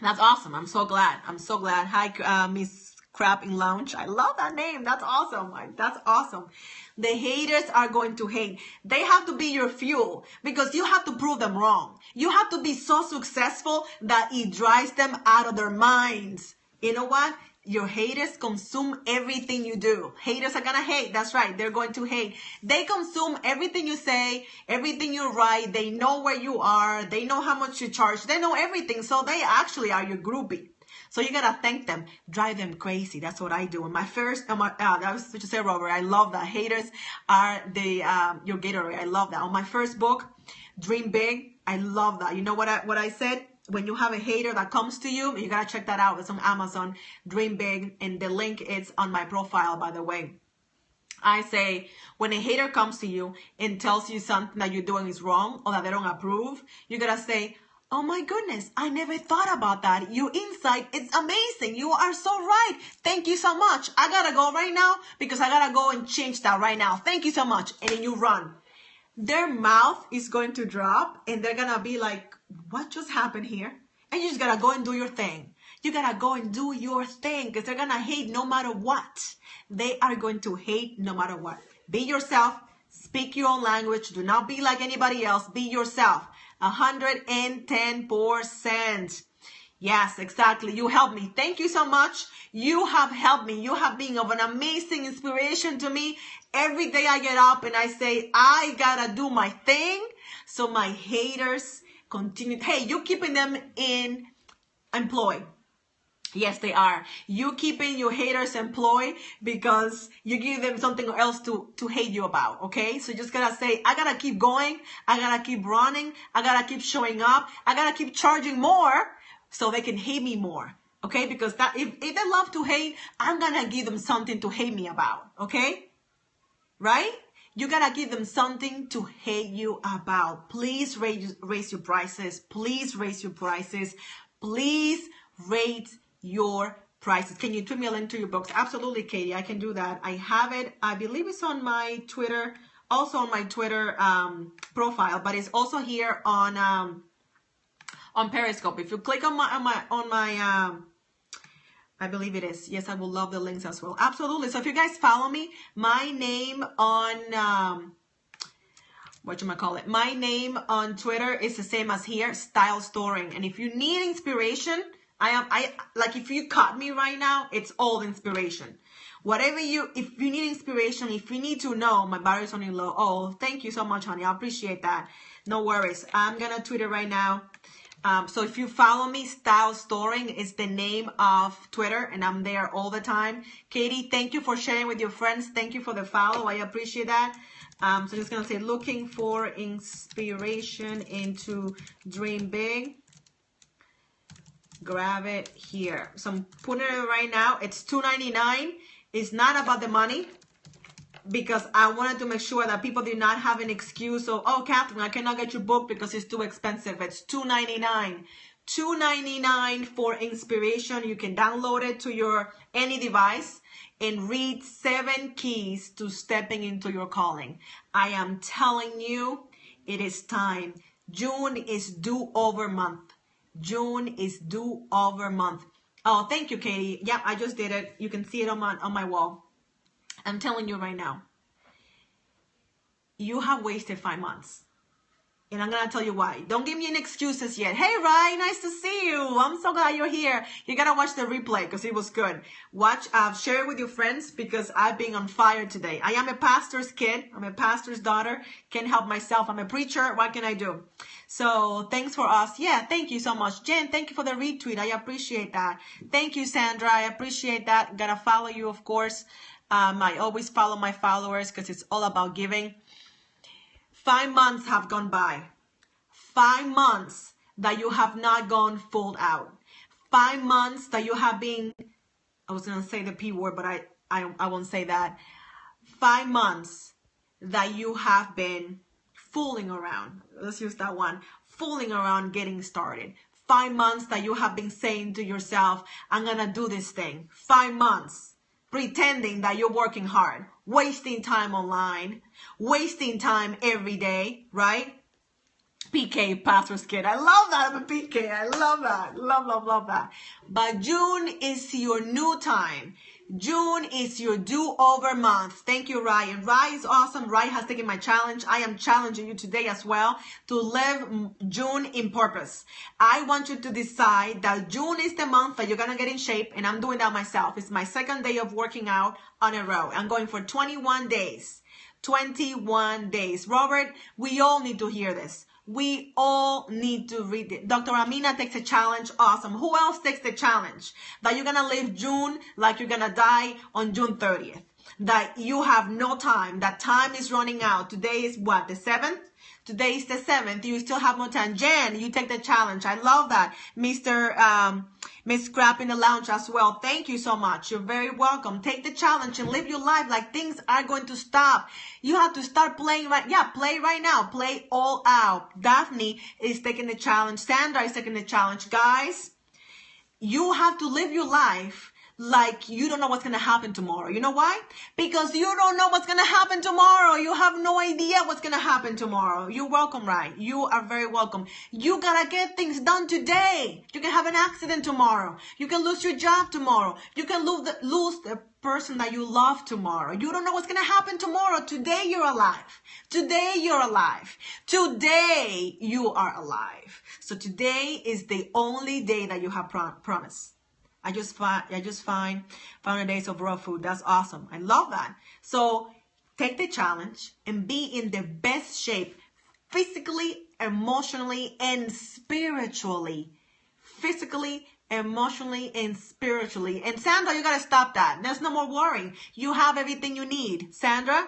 That's awesome. I'm so glad. I'm so glad. Hi, Miss Crab in Lounge. I love that name. That's awesome. That's awesome. The haters are going to hate. They have to be your fuel because you have to prove them wrong. You have to be so successful that it drives them out of their minds. You know what? Your haters consume everything you do. Haters are going to hate. That's right. They're going to hate. They consume everything you say, everything you write. They know where you are. They know how much you charge. They know everything. So they actually are your groupie. So you gotta thank them, drive them crazy. That's what I do. In my first, that was to say, Robert, I love that. Haters are your Gatorade. I love that. On my first book, Dream Big, I love that. You know what I said? When you have a hater that comes to you, you gotta check that out. It's on Amazon, Dream Big, and the link is on my profile, by the way. I say, when a hater comes to you and tells you something that you're doing is wrong or that they don't approve, you gotta say, oh my goodness, I never thought about that. Your insight is amazing. You are so right. Thank you so much. I gotta go right now because I gotta go and change that right now. Thank you so much. And then you run. Their mouth is going to drop and they're gonna be like, what just happened here? And you just gotta go and do your thing. You gotta go and do your thing because they're gonna hate no matter what. They are going to hate no matter what. Be yourself. Speak your own language. Do not be like anybody else. Be yourself. 110%. Yes, exactly. You helped me. Thank you so much. You have helped me. You have been of an amazing inspiration to me. Every day I get up and I say, I gotta do my thing. So my haters continue. Hey, you keeping them employed. Yes, they are. You keeping your haters employed because you give them something else to hate you about, okay? So you just gotta say, I gotta keep going. I gotta keep running. I gotta keep showing up. I gotta keep charging more so they can hate me more. Okay, because that if they love to hate, I'm gonna give them something to hate me about. Okay, right? You gotta give them something to hate you about. Please raise your prices. Please raise your prices. Please raise your prices. Can you tweet me a link to your books? Absolutely, Katie. I can do that. I have it. I believe it's on my Twitter, also on my Twitter profile, but it's also here on Periscope. If you click on my I believe it is. Yes, I will love the links as well. Absolutely. So if you guys follow me, my name on whatchamacallit, my name on Twitter is the same as here, Style Storing. And if you need inspiration, I like if you caught me right now, it's all inspiration. If you need inspiration, if you need to know, my battery's only low. Oh, thank you so much, honey. I appreciate that. No worries. I'm gonna tweet it right now. So if you follow me, Style Storing is the name of Twitter, and I'm there all the time. Katie, thank you for sharing with your friends. Thank you for the follow. I appreciate that. So just going to say, looking for inspiration into Dream Big. Grab it here. So I'm putting it right now. It's $2.99. It's not about the money, because I wanted to make sure that people did not have an excuse of, oh, Catherine, I cannot get your book because it's too expensive. It's $2.99. $2.99 for inspiration. You can download it to your any device and read 7 keys to stepping into your calling. I am telling you, it is time. June is do-over month. June is do-over month. Oh, thank you, Katie. Yeah, I just did it. You can see it on my wall. I'm telling you right now, you have wasted 5 months. And I'm going to tell you why. Don't give me any excuses yet. Hey, Ryan, nice to see you. I'm so glad you're here. You got to watch the replay because it was good. Share it with your friends because I've been on fire today. I am a pastor's kid. I'm a pastor's daughter. Can't help myself. I'm a preacher. What can I do? So thanks for us. Yeah, thank you so much. Jen, thank you for the retweet. I appreciate that. Thank you, Sandra. I appreciate that. Got to follow you, of course. I always follow my followers because it's all about giving. 5 months have gone by. 5 months that you have not gone full out. 5 months that you have been, I was going to say the P word, but I won't say that. 5 months that you have been fooling around. Let's use that one. Fooling around getting started. 5 months that you have been saying to yourself, I'm going to do this thing. 5 months. Pretending that you're working hard, wasting time online, wasting time every day, right? PK, pastor's kid. I love that. I'm a PK. I love that. Love that. But June is your new time. June is your do-over month. Thank you, Ryan. Ryan is awesome. Ryan has taken my challenge. I am challenging you today as well to live June in purpose. I want you to decide that June is the month that you're going to get in shape, and I'm doing that myself. It's my second day of working out on a row. I'm going for 21 days. 21 days. Robert, we all need to hear this. We all need to read it. Dr. Amina takes a challenge. Awesome. Who else takes the challenge? That you're going to live June like you're going to die on June 30th. That you have no time. That time is running out. Today is what? The 7th? Today is the 7th. You still have more time. Jen, you take the challenge. I love that. Miss Scrap in the lounge as well. Thank you so much. You're very welcome. Take the challenge and live your life like things are going to stop. You have to start playing right. Yeah, play right now. Play all out. Daphne is taking the challenge. Sandra is taking the challenge. Guys, you have to live your life like you don't know what's going to happen tomorrow. You know why? Because you don't know what's going to happen tomorrow. You have no idea what's going to happen tomorrow. You're welcome, right? You are very welcome. You got to get things done today. You can have an accident tomorrow. You can lose your job tomorrow. You can lose the person that you love tomorrow. You don't know what's going to happen tomorrow. Today you're alive. Today you're alive. Today you are alive. So today is the only day that you have promised. I just found a days of raw food. That's awesome. I love that. So take the challenge and be in the best shape physically, emotionally, and spiritually. Physically, emotionally, and spiritually. And Sandra, you got to stop that. There's no more worrying. You have everything you need. Sandra,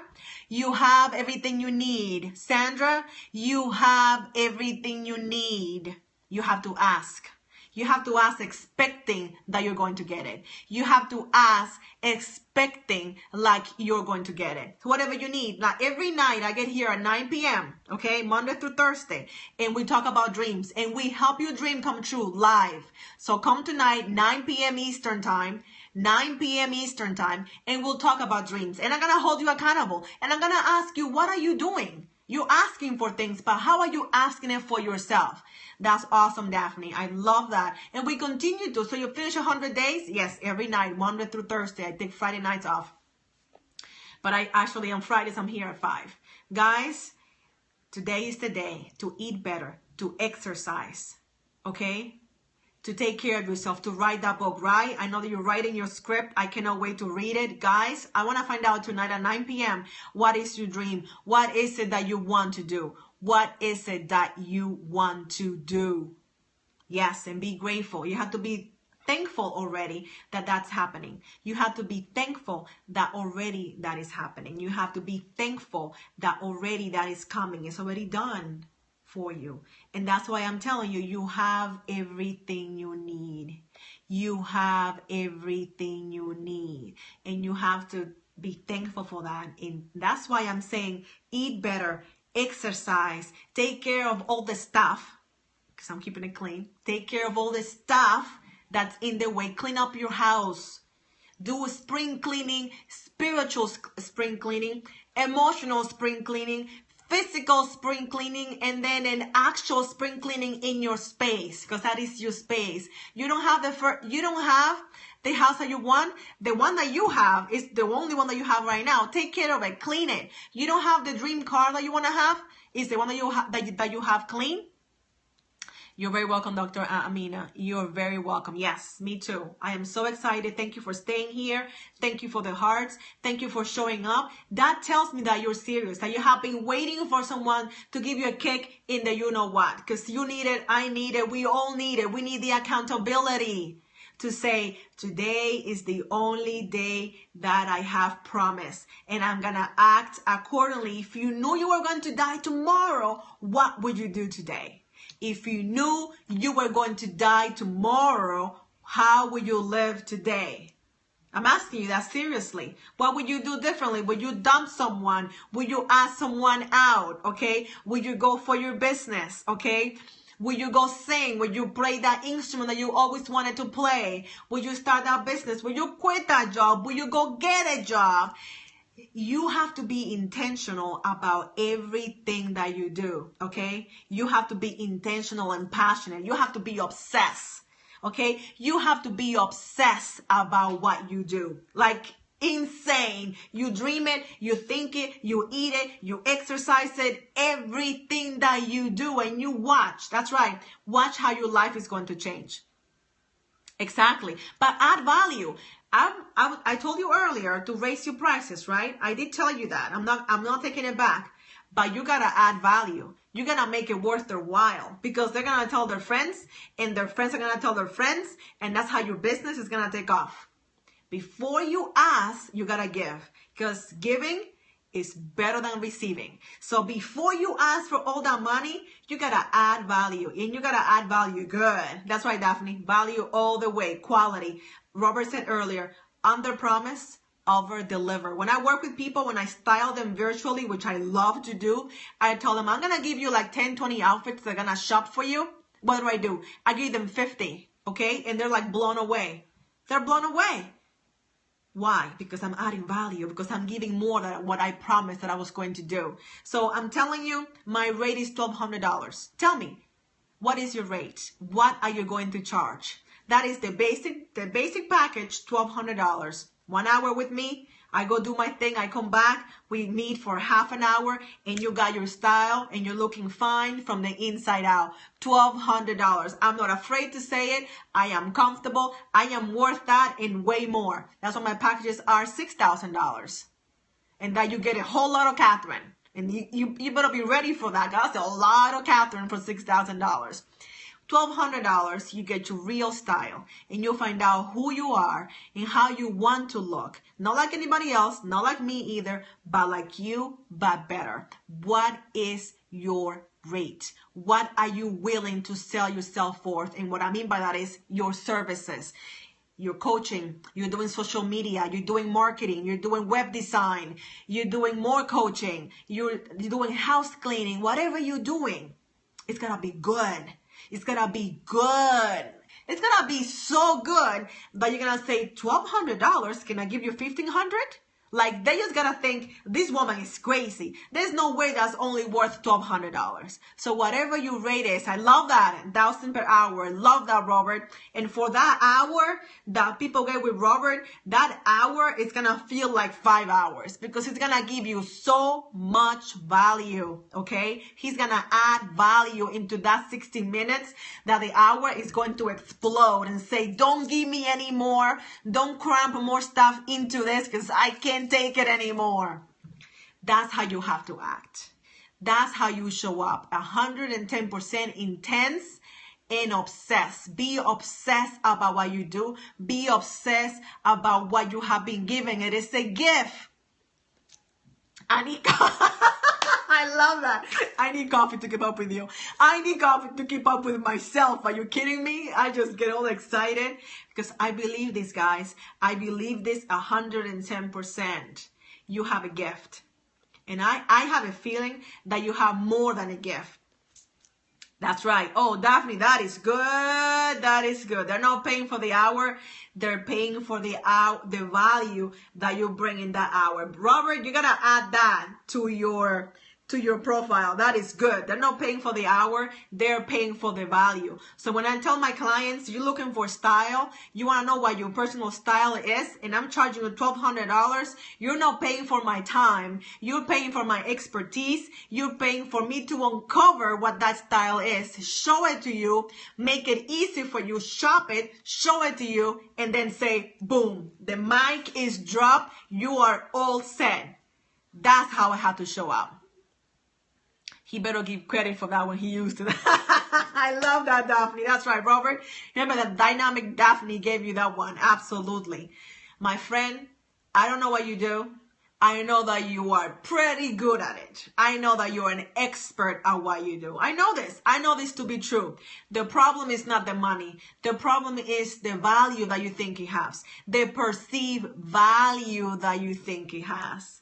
you have everything you need. Sandra, you have everything you need. You have to ask. You have to ask expecting that you're going to get it. You have to ask expecting like you're going to get it. Whatever you need. Now, every night I get here at 9 p.m., okay, Monday through Thursday, and we talk about dreams, and we help your dream come true live. So come tonight, 9 p.m. Eastern time, 9 p.m. Eastern time, and we'll talk about dreams. And I'm going to hold you accountable, and I'm going to ask you, what are you doing? You're asking for things, but how are you asking it for yourself? That's awesome, Daphne. I love that. And we continue to. So you finish 100 days? Yes, every night, Monday through Thursday. I take Friday nights off. But I actually, on Fridays, I'm here at 5. Guys, today is the day to eat better, to exercise, okay? To take care of yourself, to write that book, right? I know that you're writing your script. I cannot wait to read it. Guys, I want to find out tonight at 9 p.m. what is your dream? What is it that you want to do? What is it that you want to do? Yes, and be grateful. You have to be thankful already that that's happening. You have to be thankful that already that is happening. You have to be thankful that already that is coming. It's already done for you. And that's why I'm telling you, you have everything you need. You have everything you need. And you have to be thankful for that. And that's why I'm saying eat better, exercise, take care of all the stuff, because I'm keeping it clean. Take care of all the stuff that's in the way. Clean up your house. Do spring cleaning, spiritual spring cleaning, emotional spring cleaning, physical spring cleaning, and then an actual spring cleaning in your space, because that is your space. You don't have the house that you want. The one that you have is the only one that you have right now. Take care of it, clean it. You don't have the dream car that you want to have. Is the one that you have clean? You're very welcome, Dr. Amina. You're very welcome. Yes, me too. I am so excited. Thank you for staying here. Thank you for the hearts. Thank you for showing up. That tells me that you're serious, that you have been waiting for someone to give you a kick in the you know what. Because you need it, I need it, we all need it. We need the accountability to say, today is the only day that I have promised, and I'm going to act accordingly. If you knew you were going to die tomorrow, what would you do today? If you knew you were going to die tomorrow, how would you live today? I'm asking you that seriously. What would you do differently? Would you dump someone? Would you ask someone out? Okay. Would you go for your business? Okay. Would you go sing? Would you play that instrument that you always wanted to play? Would you start that business? Would you quit that job? Would you go get a job? You have to be intentional about everything that you do, okay? You have to be intentional and passionate. You have to be obsessed, okay? You have to be obsessed about what you do. Like insane. You dream it, you think it, you eat it, you exercise it, everything that you do, and you watch. That's right. Watch how your life is going to change. Exactly. But add value. I told you earlier to raise your prices, right? I did tell you that. I'm not taking it back. But you gotta add value. You gotta make it worth their while, because they're gonna tell their friends, and their friends are gonna tell their friends, and that's how your business is gonna take off. Before you ask, you gotta give, because giving is better than receiving. So before you ask for all that money, you gotta add value, and you gotta add value good. That's right, Daphne. Value all the way, quality. Robert said earlier, under promise, over deliver. When I work with people, when I style them virtually, which I love to do, I tell them, I'm gonna give you like 10, 20 outfits. They're gonna shop for you. What do? I give them 50, okay? And they're like blown away. They're blown away. Why? Because I'm adding value, because I'm giving more than what I promised that I was going to do. So I'm telling you, my rate is $1,200. Tell me, what is your rate? What are you going to charge? That is the basic package, $1,200. 1 hour with me. I go do my thing. I come back. We meet for half an hour, and you got your style, and you're looking fine from the inside out. $1,200. I'm not afraid to say it. I am comfortable. I am worth that and way more. That's why my packages are $6,000. And that you get a whole lot of Catherine. And you better be ready for that. That's a lot of Catherine for $6,000. $1,200, you get your real style, and you'll find out who you are and how you want to look. Not like anybody else, not like me either, but like you, but better. What is your rate? What are you willing to sell yourself for? And what I mean by that is your services. You're coaching, you're doing social media, you're doing marketing, you're doing web design, you're doing more coaching, you're doing house cleaning, whatever you're doing, it's gonna be good. It's gonna be good. It's gonna be so good that you're gonna say, $1,200, can I give you $1,500? Like, they just gotta think, this woman is crazy. There's no way that's only worth $1,200. So whatever you rate is, I love that, 1,000 per hour. Love that, Robert. And for that hour that people get with Robert, that hour is gonna feel like 5 hours because it's gonna give you so much value, okay? He's gonna add value into that 60 minutes that the hour is going to explode and say, don't give me any more. Don't cramp more stuff into this because I can't take it anymore. That's how you have to act. That's how you show up. 110% intense and obsessed. Be obsessed about what you do. Be obsessed about what you have been given. It is a gift. I need I love that. I need coffee to keep up with you. I need coffee to keep up with myself. Are you kidding me? I just get all excited because I believe this, guys. I believe this 110%. You have a gift. And I have a feeling that you have more than a gift. That's right. Oh, Daphne, that is good. That is good. They're not paying for the hour. They're paying for the value that you bring in that hour. Robert, you gotta add that to your profile. That is good. They're not paying for the hour. They're paying for the value. So when I tell my clients, you're looking for style, you want to know what your personal style is, and I'm charging you $1,200, you're not paying for my time. You're paying for my expertise. You're paying for me to uncover what that style is, show it to you, make it easy for you, shop it, show it to you, and then say, boom, the mic is dropped. You are all set. That's how I have to show up. He better give credit for that when he used it. I love that, Daphne. That's right, Robert. Remember that dynamic Daphne gave you that one. Absolutely. My friend, I don't know what you do. I know that you are pretty good at it. I know that you're an expert at what you do. I know this. I know this to be true. The problem is not the money. The problem is the value that you think it has. The perceived value that you think it has.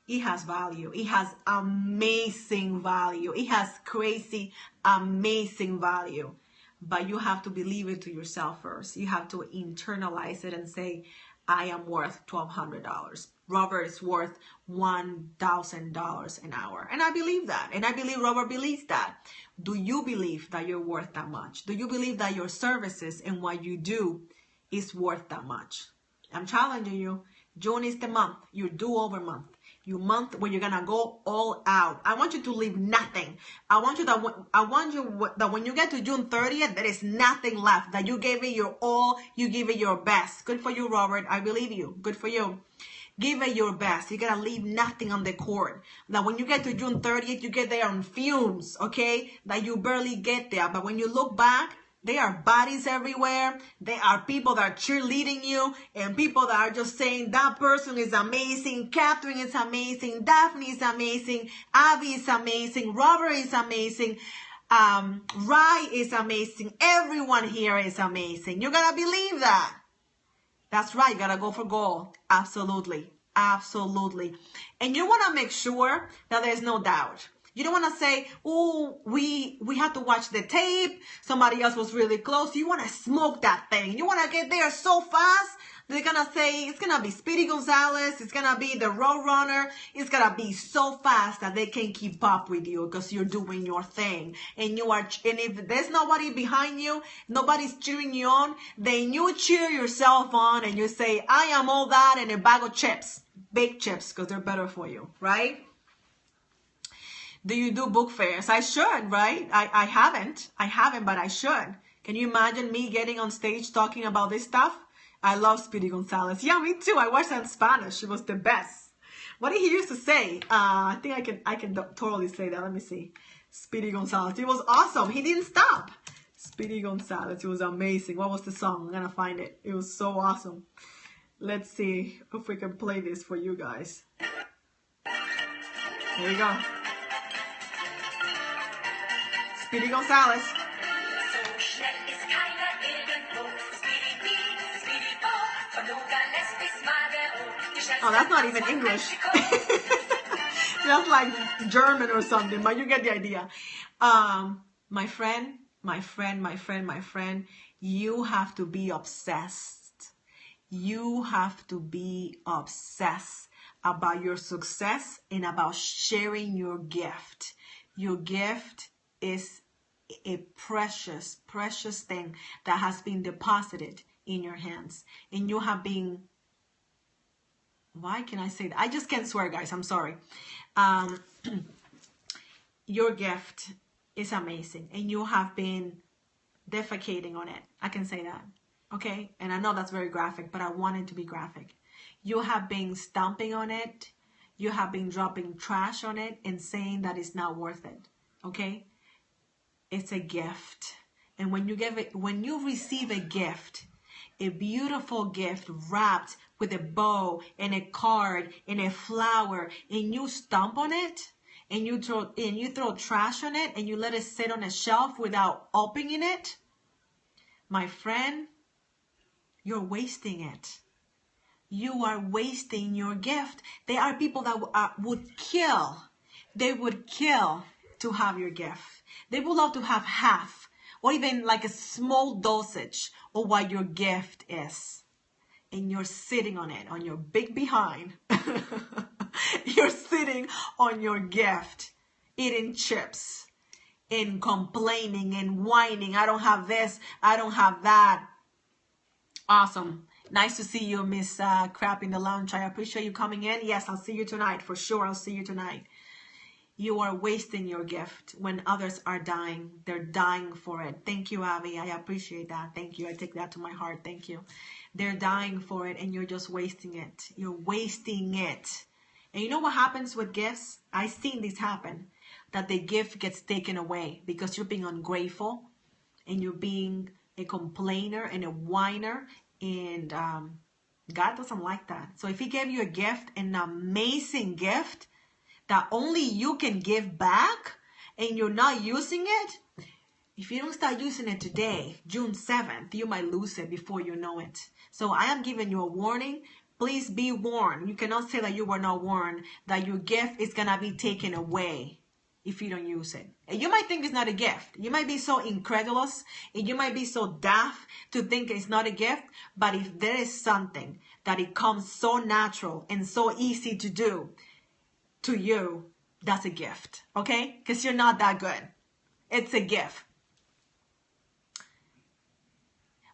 It has value. It has amazing value. It has crazy, amazing value. But you have to believe it to yourself first. You have to internalize it and say, I am worth $1,200. Robert is worth $1,000 an hour. And I believe that. And I believe Robert believes that. Do you believe that you're worth that much? Do you believe that your services and what you do is worth that much? I'm challenging you. June is the month, your do-over month. Your month where you're gonna go all out. I want you to leave nothing. I want you that when you get to June 30th, there is nothing left. That you gave it your all, you give it your best. Good for you, Robert. I believe you. Good for you. Give it your best. You gotta leave nothing on the court. That when you get to June 30th, you get there on fumes, okay? That you barely get there. But when you look back, there are bodies everywhere. There are people that are cheerleading you and people that are just saying that person is amazing. Catherine is amazing. Daphne is amazing. Abby is amazing. Robert is amazing. Rai is amazing. Everyone here is amazing. You gotta believe that. That's right. You gotta go for gold. Absolutely. Absolutely. And you wanna make sure that there's no doubt. You don't want to say, oh, we have to watch the tape. Somebody else was really close. You want to smoke that thing. You want to get there so fast. They're going to say, it's going to be Speedy Gonzalez. It's going to be the Road Runner. It's going to be so fast that they can keep up with you because you're doing your thing. And if there's nobody behind you, nobody's cheering you on, then you cheer yourself on and you say, I am all that and a bag of chips. Big chips because they're better for you, right? Do you do book fairs? I should, right? I haven't, but I should. Can you imagine me getting on stage talking about this stuff? I love Speedy Gonzalez. Yeah, me too. I watched that in Spanish. She was the best. What did he used to say? I think I can totally say that. Let me see. Speedy Gonzalez. It was awesome. He didn't stop. Speedy Gonzalez. It was amazing. What was the song? I'm gonna find it. It was so awesome. Let's see if we can play this for you guys. Here we go. Speedy Gonzalez. Oh, that's not even English. That's like German or something, but you get the idea. My friend, you have to be obsessed. You have to be obsessed about your success and about sharing your gift. Your gift is a precious, precious thing that has been deposited in your hands. And you have been, why can I say that? I just can't swear, guys. I'm sorry. Your gift is amazing. And you have been defecating on it. I can say that. Okay? And I know that's very graphic, but I want it to be graphic. You have been stomping on it. You have been dropping trash on it and saying that it's not worth it. Okay? It's a gift. And when you receive a gift, a beautiful gift wrapped with a bow and a card and a flower, and you stomp on it and you throw trash on it and you let it sit on a shelf without opening it, my friend, you're wasting it. You are wasting your gift. There are people that would kill. They would kill to have your gift. They would love to have half or even like a small dosage of what your gift is. And you're sitting on it, on your big behind. You're sitting on your gift, eating chips and complaining and whining. I don't have this. I don't have that. Awesome. Nice to see you, Miss Crap in the Lounge. I appreciate you coming in. Yes, I'll see you tonight. For sure, I'll see you tonight. You are wasting your gift when others are dying. They're dying for it. Thank you, Avi. I appreciate that. Thank you. I take that to my heart. Thank you. They're dying for it and you're just wasting it. You're wasting it. And you know what happens with gifts? I've seen this happen. That the gift gets taken away because you're being ungrateful and you're being a complainer and a whiner. And God doesn't like that. So if He gave you a gift, an amazing gift, that only you can give back and you're not using it, if you don't start using it today, June 7th, you might lose it before you know it. So I am giving you a warning. Please be warned. You cannot say that you were not warned, that your gift is going to be taken away if you don't use it. And you might think it's not a gift. You might be so incredulous and you might be so daft to think it's not a gift. But if there is something that it comes so natural and so easy to do, to you, that's a gift, okay? Because you're not that good. It's a gift.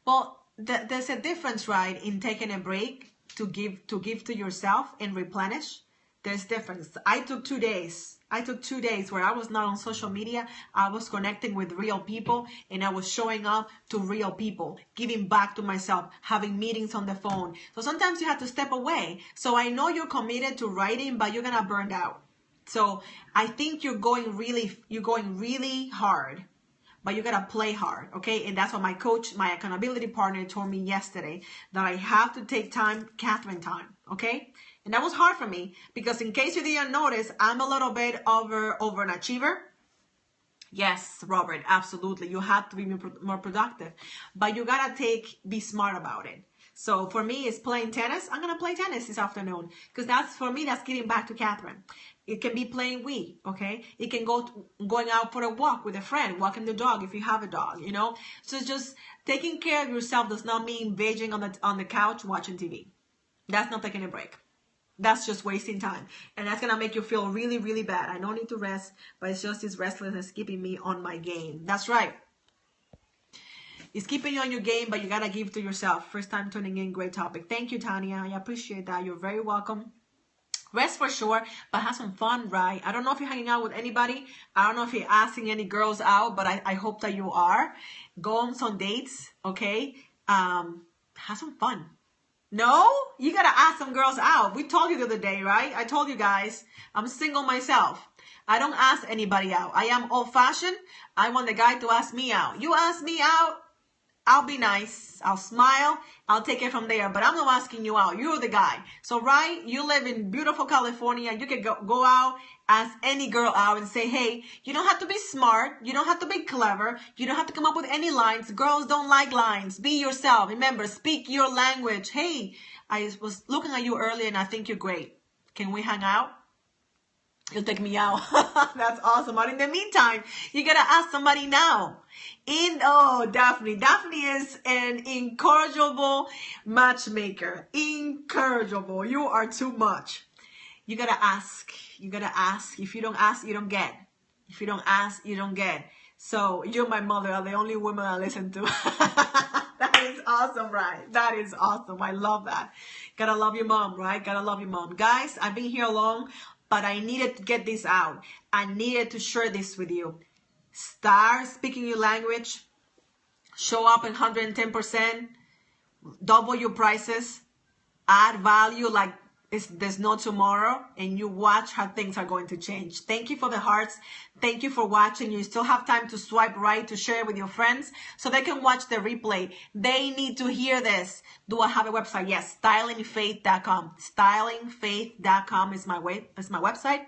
Well, there's a difference, right, in taking a break to give to yourself and replenish. There's difference. I took 2 days. I took 2 days where I was not on social media. I was connecting with real people and I was showing up to real people, giving back to myself, having meetings on the phone. So sometimes you have to step away. So I know you're committed to writing, but you're going to burn out. So I think you're going really hard, but you got to play hard. Okay. And that's what my coach, my accountability partner told me yesterday, that I have to take time, Catherine time. Okay. And that was hard for me because in case you didn't notice, I'm a little bit over an achiever. Yes, Robert, absolutely. You have to be more productive, but you got to be smart about it. So for me, it's playing tennis. I'm going to play tennis this afternoon because for me, that's getting back to Catherine. It can be playing Wii, okay? It can going out for a walk with a friend, walking the dog if you have a dog, you know? So just taking care of yourself does not mean beiging on the couch watching TV. That's not taking a break. That's just wasting time. And that's going to make you feel really, really bad. I don't need to rest, but it's just this restlessness keeping me on my game. That's right. It's keeping you on your game, but you got to give to yourself. First time tuning in, great topic. Thank you, Tanya. I appreciate that. You're very welcome. Rest for sure, but have some fun, right? I don't know if you're hanging out with anybody. I don't know if you're asking any girls out, but I hope that you are. Go on some dates, okay? Have some fun. No? You got to ask some girls out. We told you the other day, right? I told you guys, I'm single myself. I don't ask anybody out. I am old-fashioned. I want the guy to ask me out. You ask me out, I'll be nice. I'll smile. I'll take it from there. But I'm not asking you out. You're the guy. So, right, you live in beautiful California. You can go out ask any girl out and say, hey, you don't have to be smart. You don't have to be clever. You don't have to come up with any lines. Girls don't like lines. Be yourself. Remember, speak your language. Hey, I was looking at you earlier and I think you're great. Can we hang out? You'll take me out. That's awesome. But in the meantime, you gotta ask somebody now. Daphne. Daphne is an incorrigible matchmaker. Incorrigible. You are too much. You gotta ask. You gotta ask. If you don't ask, you don't get. If you don't ask, you don't get. So you're my mother. Are the only woman I listen to. That is awesome, right? That is awesome. I love that. Gotta love your mom, right? Gotta love your mom. Guys, I've been here long, but I needed to get this out. I needed to share this with you. Start speaking your language. Show up in 110%. Double your prices. Add value like there's no tomorrow. And you watch how things are going to change. Thank you for the hearts. Thank you for watching. You still have time to swipe right to share with your friends so they can watch the replay. They need to hear this. Do I have a website? Yes, stylingfaith.com. Stylingfaith.com is my website.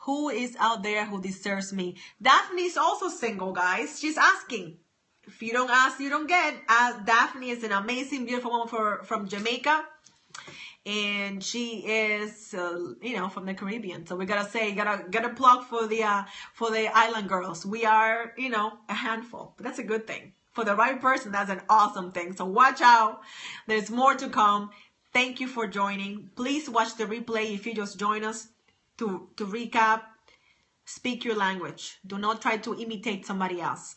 Who is out there who deserves me? Daphne is also single, guys. She's asking. If you don't ask, you don't get. Daphne is an amazing, beautiful woman from Jamaica. And she is, from the Caribbean. So we gotta say, gotta plug for the island girls. We are, a handful, but that's a good thing. For the right person, that's an awesome thing. So watch out. There's more to come. Thank you for joining. Please watch the replay if you just join us. To recap, speak your language. Do not try to imitate somebody else.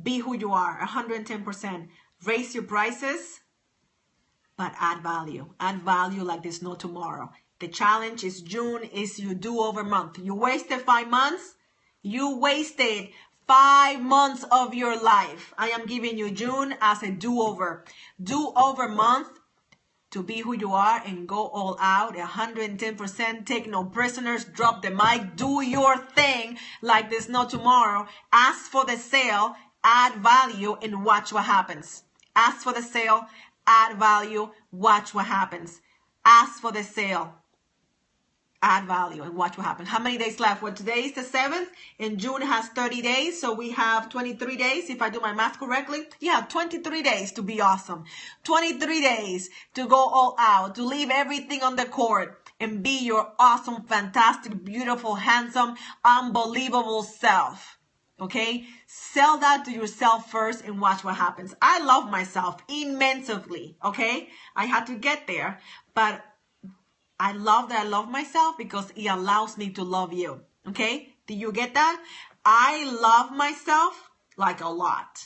Be who you are, 110%. Raise your prices, but add value. Add value like there's no tomorrow. The challenge is June is your do-over month. You wasted 5 months. You wasted 5 months of your life. I am giving you June as a do-over. Do-over month to be who you are and go all out, 110%. Take no prisoners. Drop the mic. Do your thing like there's no tomorrow. Ask for the sale. Add value and watch what happens. Ask for the sale. Add value. Watch what happens. Ask for the sale. Add value and watch what happens. How many days left? Well, today is the 7th and June has 30 days. So we have 23 days. If I do my math correctly, you have 23 days to be awesome. 23 days to go all out, to leave everything on the court and be your awesome, fantastic, beautiful, handsome, unbelievable self. Okay? Sell that to yourself first and watch what happens. I love myself immensely. Okay? I had to get there, but I love that I love myself because it allows me to love you. Okay? Do you get that? I love myself like a lot,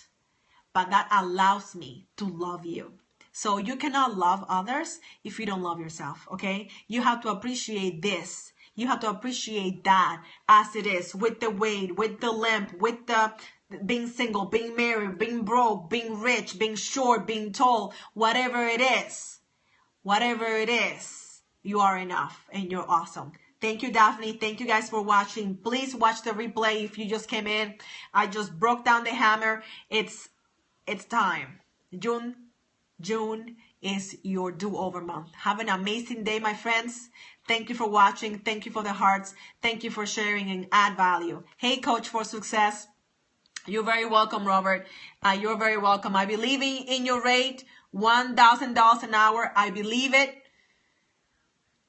but that allows me to love you. So you cannot love others if you don't love yourself. Okay? You have to appreciate this. You have to appreciate that as it is, with the weight, with the limp, with the being single, being married, being broke, being rich, being short, being tall, whatever it is, you are enough and you're awesome. Thank you, Daphne. Thank you guys for watching. Please watch the replay if you just came in. I just broke down the hammer. It's time. June is your do-over month. Have an amazing day, my friends. Thank you for watching. Thank you for the hearts. Thank you for sharing and add value. Hey, Coach for Success. You're very welcome, Robert. You're very welcome. I believe in your rate, $1,000 an hour. I believe it.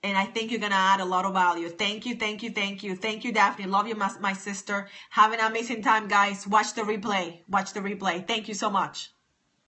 And I think you're going to add a lot of value. Thank you, thank you, thank you. Thank you, Daphne. Love you, my sister. Have an amazing time, guys. Watch the replay. Watch the replay. Thank you so much.